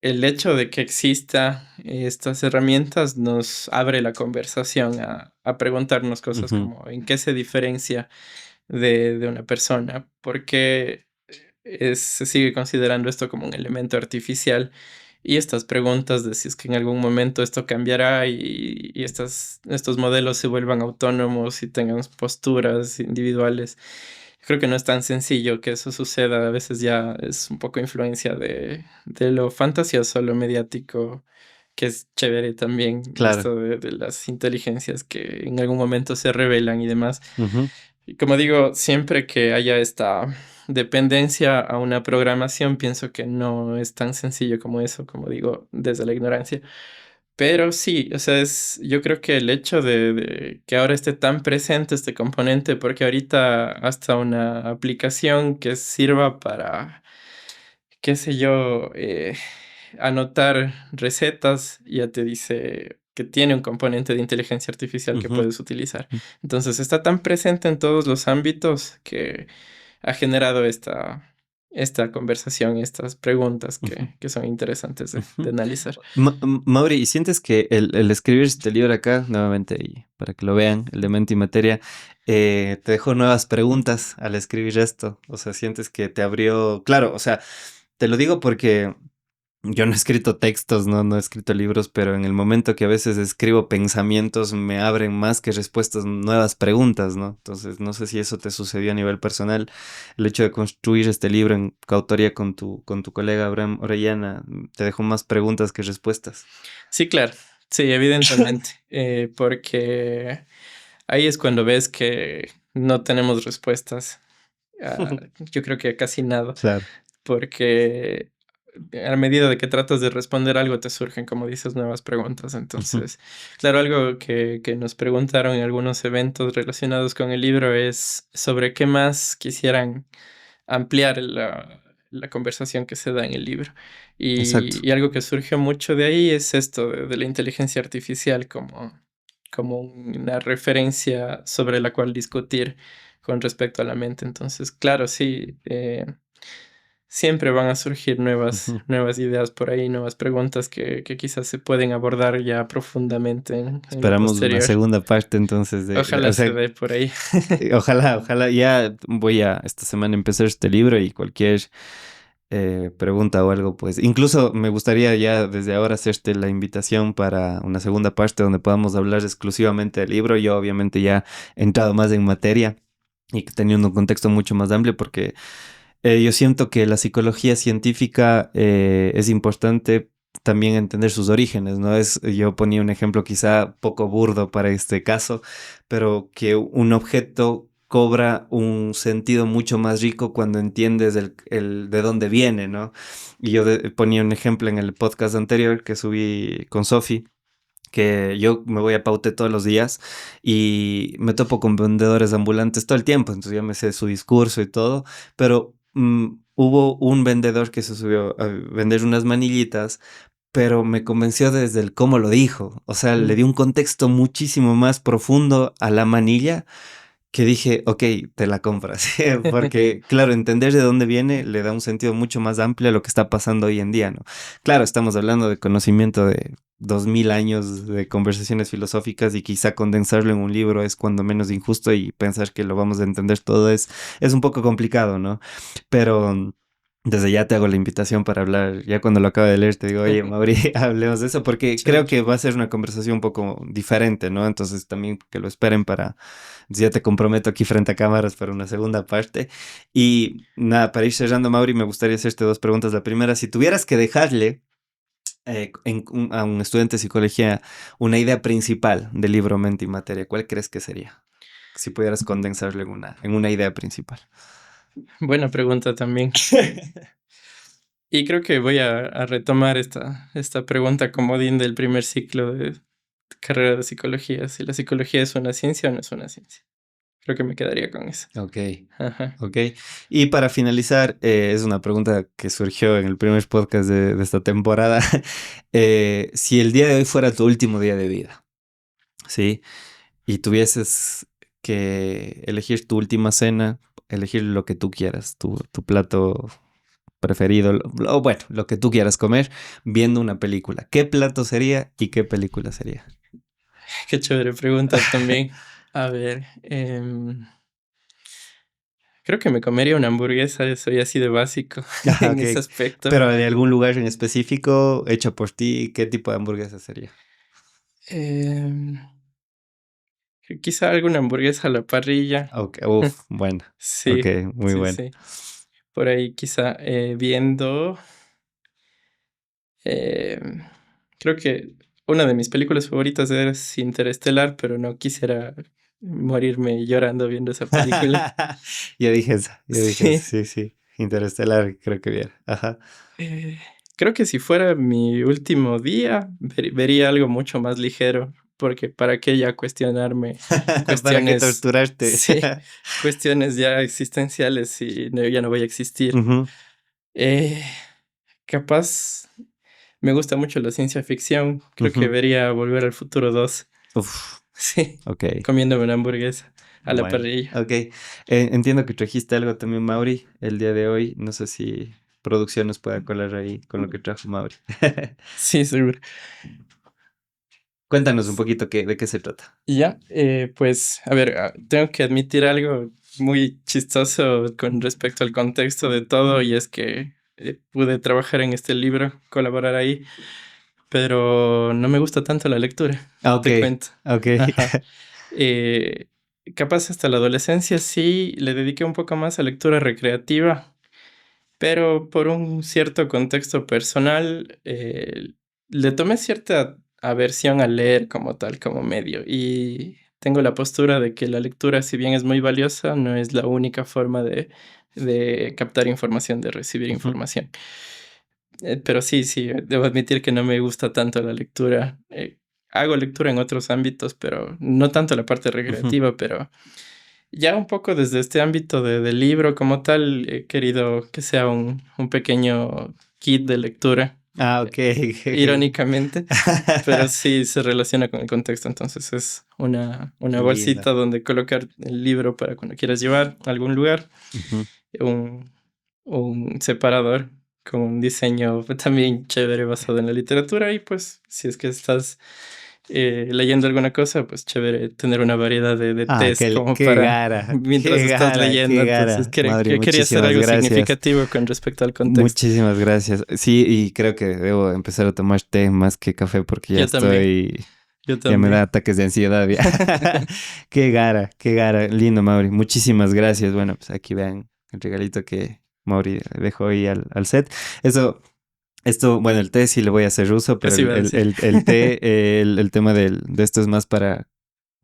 el hecho de que exista estas herramientas nos abre la conversación a preguntarnos cosas Ujú. como en qué se diferencia de una persona, porque se sigue considerando esto como un elemento artificial y estas preguntas de si es que en algún momento esto cambiará y estos modelos se vuelvan autónomos y tengan posturas individuales. Creo que no es tan sencillo que eso suceda, a veces ya es un poco influencia de lo fantasioso, lo mediático, que es chévere también, Claro. esto de las inteligencias que en algún momento se revelan y demás. Ujú. Y como digo, siempre que haya esta dependencia a una programación, pienso que no es tan sencillo como eso, como digo, desde la ignorancia. Pero sí, o sea, yo creo que el hecho de que ahora esté tan presente este componente, porque ahorita hasta una aplicación que sirva para, qué sé yo, anotar recetas, ya te dice que tiene un componente de inteligencia artificial que Ujú. puedes utilizar. Entonces está tan presente en todos los ámbitos que ha generado esta conversación, estas preguntas Ujú. que son interesantes de Ujú. analizar. Mauri, ¿y sientes que el escribir este libro acá, nuevamente, y para que lo vean, el de Mente y Materia, te dejó nuevas preguntas al escribir esto? O sea, ¿sientes que te abrió? Claro, o sea, te lo digo porque Yo no he escrito textos, no he escrito libros, pero en el momento que a veces escribo pensamientos me abren más que respuestas, nuevas preguntas, ¿no? Entonces, no sé si eso te sucedió a nivel personal, el hecho de construir este libro en coautoría con tu colega Abraham Orellana, te dejó más preguntas que respuestas. Sí, claro, sí, evidentemente, porque ahí es cuando ves que no tenemos respuestas. Yo creo que casi nada, Claro. porque a medida de que tratas de responder algo te surgen, como dices, nuevas preguntas. Ujú. Entonces, claro, algo que nos preguntaron en algunos eventos relacionados con el libro es sobre qué más quisieran ampliar la conversación que se da en el libro. Exacto. Y algo que surgió mucho de ahí es esto de la inteligencia artificial como una referencia sobre la cual discutir con respecto a la mente. Entonces, claro, sí, siempre van a surgir Ujú. nuevas ideas por ahí, nuevas preguntas que quizás se pueden abordar ya profundamente en lo Esperamos una posterior. segunda parte entonces Ojalá o se sea, dé por ahí. ojalá ya voy a esta semana empezar este libro y cualquier pregunta o algo, pues incluso me gustaría ya desde ahora hacerte la invitación para una segunda parte donde podamos hablar exclusivamente del libro. Yo obviamente ya he entrado más en materia y teniendo un contexto mucho más amplio porque yo siento que la psicología científica es importante también entender sus orígenes, ¿no? Yo ponía un ejemplo quizá poco burdo para este caso, pero que un objeto cobra un sentido mucho más rico cuando entiendes el de dónde viene, ¿no? Y ponía un ejemplo en el podcast anterior que subí con Sofi, que yo me voy a Paute todos los días y me topo con vendedores ambulantes todo el tiempo, entonces ya me sé su discurso y todo, pero hubo un vendedor que se subió a vender unas manillitas, pero me convenció desde el cómo lo dijo, o sea, le Mm. dio un contexto muchísimo más profundo a la manilla que dije, ok, te la compras, porque claro, entender de dónde viene le da un sentido mucho más amplio a lo que está pasando hoy en día, ¿no? Claro, estamos hablando de conocimiento de 2000 años de conversaciones filosóficas y quizá condensarlo en un libro es cuando menos injusto y pensar que lo vamos a entender todo es un poco complicado, ¿no? Pero desde ya te hago la invitación para hablar, ya cuando lo acabe de leer te digo, oye, Mauri, hablemos de eso, porque creo Chévere. que va a ser una conversación un poco diferente, ¿no? Entonces también que lo esperen para ya te comprometo aquí frente a cámaras para una segunda parte. Y nada, para ir cerrando, Mauri, me gustaría hacerte dos preguntas. La primera, si tuvieras que dejarle a un estudiante de psicología una idea principal del libro Mente y Materia, ¿cuál crees que sería? Si pudieras condensarlo en una idea principal. Buena pregunta también. Y creo que voy a retomar esta pregunta comodín del primer ciclo de carrera de psicología, si la psicología es una ciencia o no es una ciencia. Creo que me quedaría con eso. Ok, Ajá. ok. Y para finalizar, es una pregunta que surgió en el primer podcast de esta temporada. Si el día de hoy fuera tu último día de vida, ¿sí? Y tuvieses que elegir tu última cena, elegir lo que tú quieras, tu plato preferido, o bueno, lo que tú quieras comer, viendo una película. ¿Qué plato sería y qué película sería? Qué chévere pregunta también. A ver, creo que me comería una hamburguesa, soy así de básico Ah, en ese ok. aspecto. Pero de algún lugar en específico, hecho por ti, ¿qué tipo de hamburguesa sería? Em, Quizá alguna hamburguesa a la parrilla. Ok, uf, bueno. Ok, Sí, muy sí, bueno. sí. Por ahí quizá viendo. em, Creo que una de mis películas favoritas es Interestelar, pero no quisiera morirme llorando viendo esa película. Yo dije esa, Sí. sí, sí. Interestelar, creo que bien. Ajá. Eh, Creo que si fuera mi último día, vería algo mucho más ligero, porque para qué ya cuestionarme ¿Para qué cuestiones, torturarte? sí, cuestiones ya existenciales y ya no voy a existir. Ujú. Eh, Capaz, me gusta mucho la ciencia ficción, creo que Ujú. vería Volver al Futuro 2, Uf, sí, ok, comiéndome una hamburguesa a la bueno, parrilla. ok. Entiendo que trajiste algo también, Mauri, el día de hoy. No sé si producción nos puede colar ahí con lo que trajo Mauri. Sí, seguro. Cuéntanos un poquito de qué se trata. Y ya, pues, a ver, tengo que admitir algo muy chistoso con respecto al contexto de todo, y es que pude trabajar en este libro, colaborar ahí, pero no me gusta tanto la lectura, Ah, ok, te cuento. ok. Ajá. Eh, Capaz hasta la adolescencia sí le dediqué un poco más a lectura recreativa, pero por un cierto contexto personal, le tomé cierta aversión a leer como tal, como medio. Y tengo la postura de que la lectura, si bien es muy valiosa, no es la única forma de captar información, de recibir Ujú, información. Pero sí, sí, debo admitir que no me gusta tanto la lectura. Hago lectura en otros ámbitos, pero no tanto la parte ujú. recreativa, pero ya un poco desde este ámbito del libro como tal, he querido que sea un pequeño kit de lectura, Ah, ok, ok. irónicamente, pero sí se relaciona con el contexto, entonces es una Qué lindo. bolsita donde colocar el libro para cuando quieras llevar a algún lugar, Ujú. un, un separador con un diseño también chévere basado en la literatura y pues si es que estás leyendo alguna cosa, pues chévere tener una variedad de Ah, tés como qué para gara, mientras qué estás gara, leyendo. qué Entonces, gara. Madre, quería hacer muchísimas algo gracias. significativo con respecto al contexto. Muchísimas gracias. Sí, y creo que debo empezar a tomar té más que café porque ya Yo también, estoy, yo ya me da también. ataques de ansiedad ya. Qué gara. Lindo, Mauri. Muchísimas gracias. Bueno, pues aquí vean el regalito que Mauri dejó ahí al set. Eso, esto, bueno, el té sí le voy a hacer uso, pero Eso iba a decir. el té, el tema de esto es más para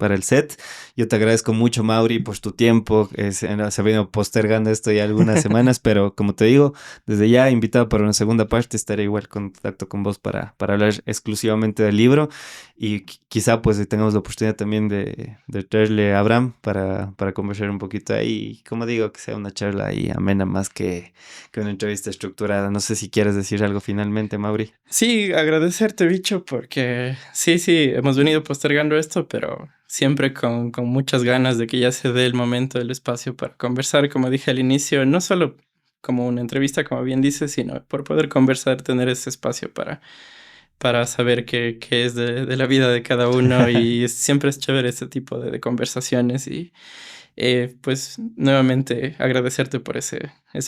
el set. Yo te agradezco mucho, Mauri, por tu tiempo. Se ha venido postergando esto ya algunas semanas, pero como te digo, desde ya invitado para una segunda parte, estaré igual en contacto con vos para hablar exclusivamente del libro y quizá pues tengamos la oportunidad también de traerle a Abraham para conversar un poquito ahí. Y como digo, que sea una charla ahí amena más que una entrevista estructurada. No sé si quieres decir algo finalmente, Mauri. Sí, agradecerte, bicho, porque sí, sí, hemos venido postergando esto, pero siempre con muchas ganas de que ya se dé el momento, el espacio para conversar, como dije al inicio, no solo como una entrevista, como bien dices, sino por poder conversar, tener ese espacio para saber qué es de la vida de cada uno y siempre es chévere este tipo de conversaciones y pues nuevamente agradecerte por esa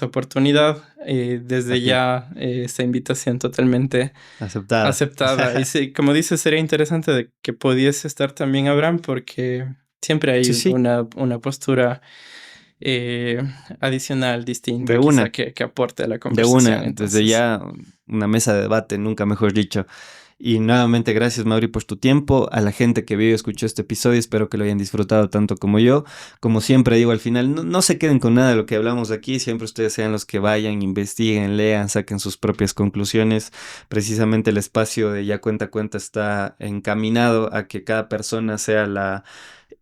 oportunidad. A Desde ti, ya esta invitación totalmente aceptada. aceptada. Y sí, como dices, sería interesante de que pudiese estar también Abraham porque siempre Sí, hay sí, una postura eh, adicional, de distinta, quizá una. que aporte a la De una, conversación. desde Entonces, ya una mesa de debate, nunca mejor dicho. Y nuevamente gracias, Mauri, por tu tiempo. A la gente que vio y escuchó este episodio, espero que lo hayan disfrutado tanto como yo. Como siempre digo al final, no se queden con nada de lo que hablamos aquí. Siempre ustedes sean los que vayan, investiguen, lean, saquen sus propias conclusiones. Precisamente el espacio de Ya Cuenta Cuenta está encaminado a que cada persona sea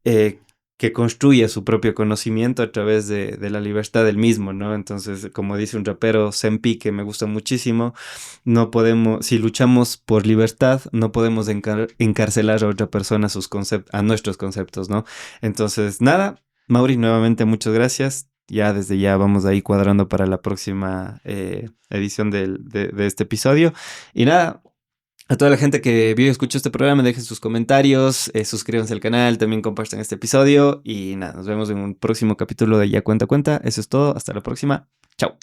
eh, que construya su propio conocimiento a través de la libertad del mismo, ¿no? Entonces, como dice un rapero, Senpi, que me gusta muchísimo, no podemos, si luchamos por libertad, no podemos encarcelar a otra persona a a nuestros conceptos, ¿no? Entonces, nada, Mauri, nuevamente muchas gracias. Ya desde ya vamos ahí cuadrando para la próxima edición de este episodio. Y nada, a toda la gente que vio y escuchó este programa, dejen sus comentarios, suscríbanse al canal, también compartan este episodio y nada, nos vemos en un próximo capítulo de Ya Cuenta Cuenta. Eso es todo, hasta la próxima. Chao.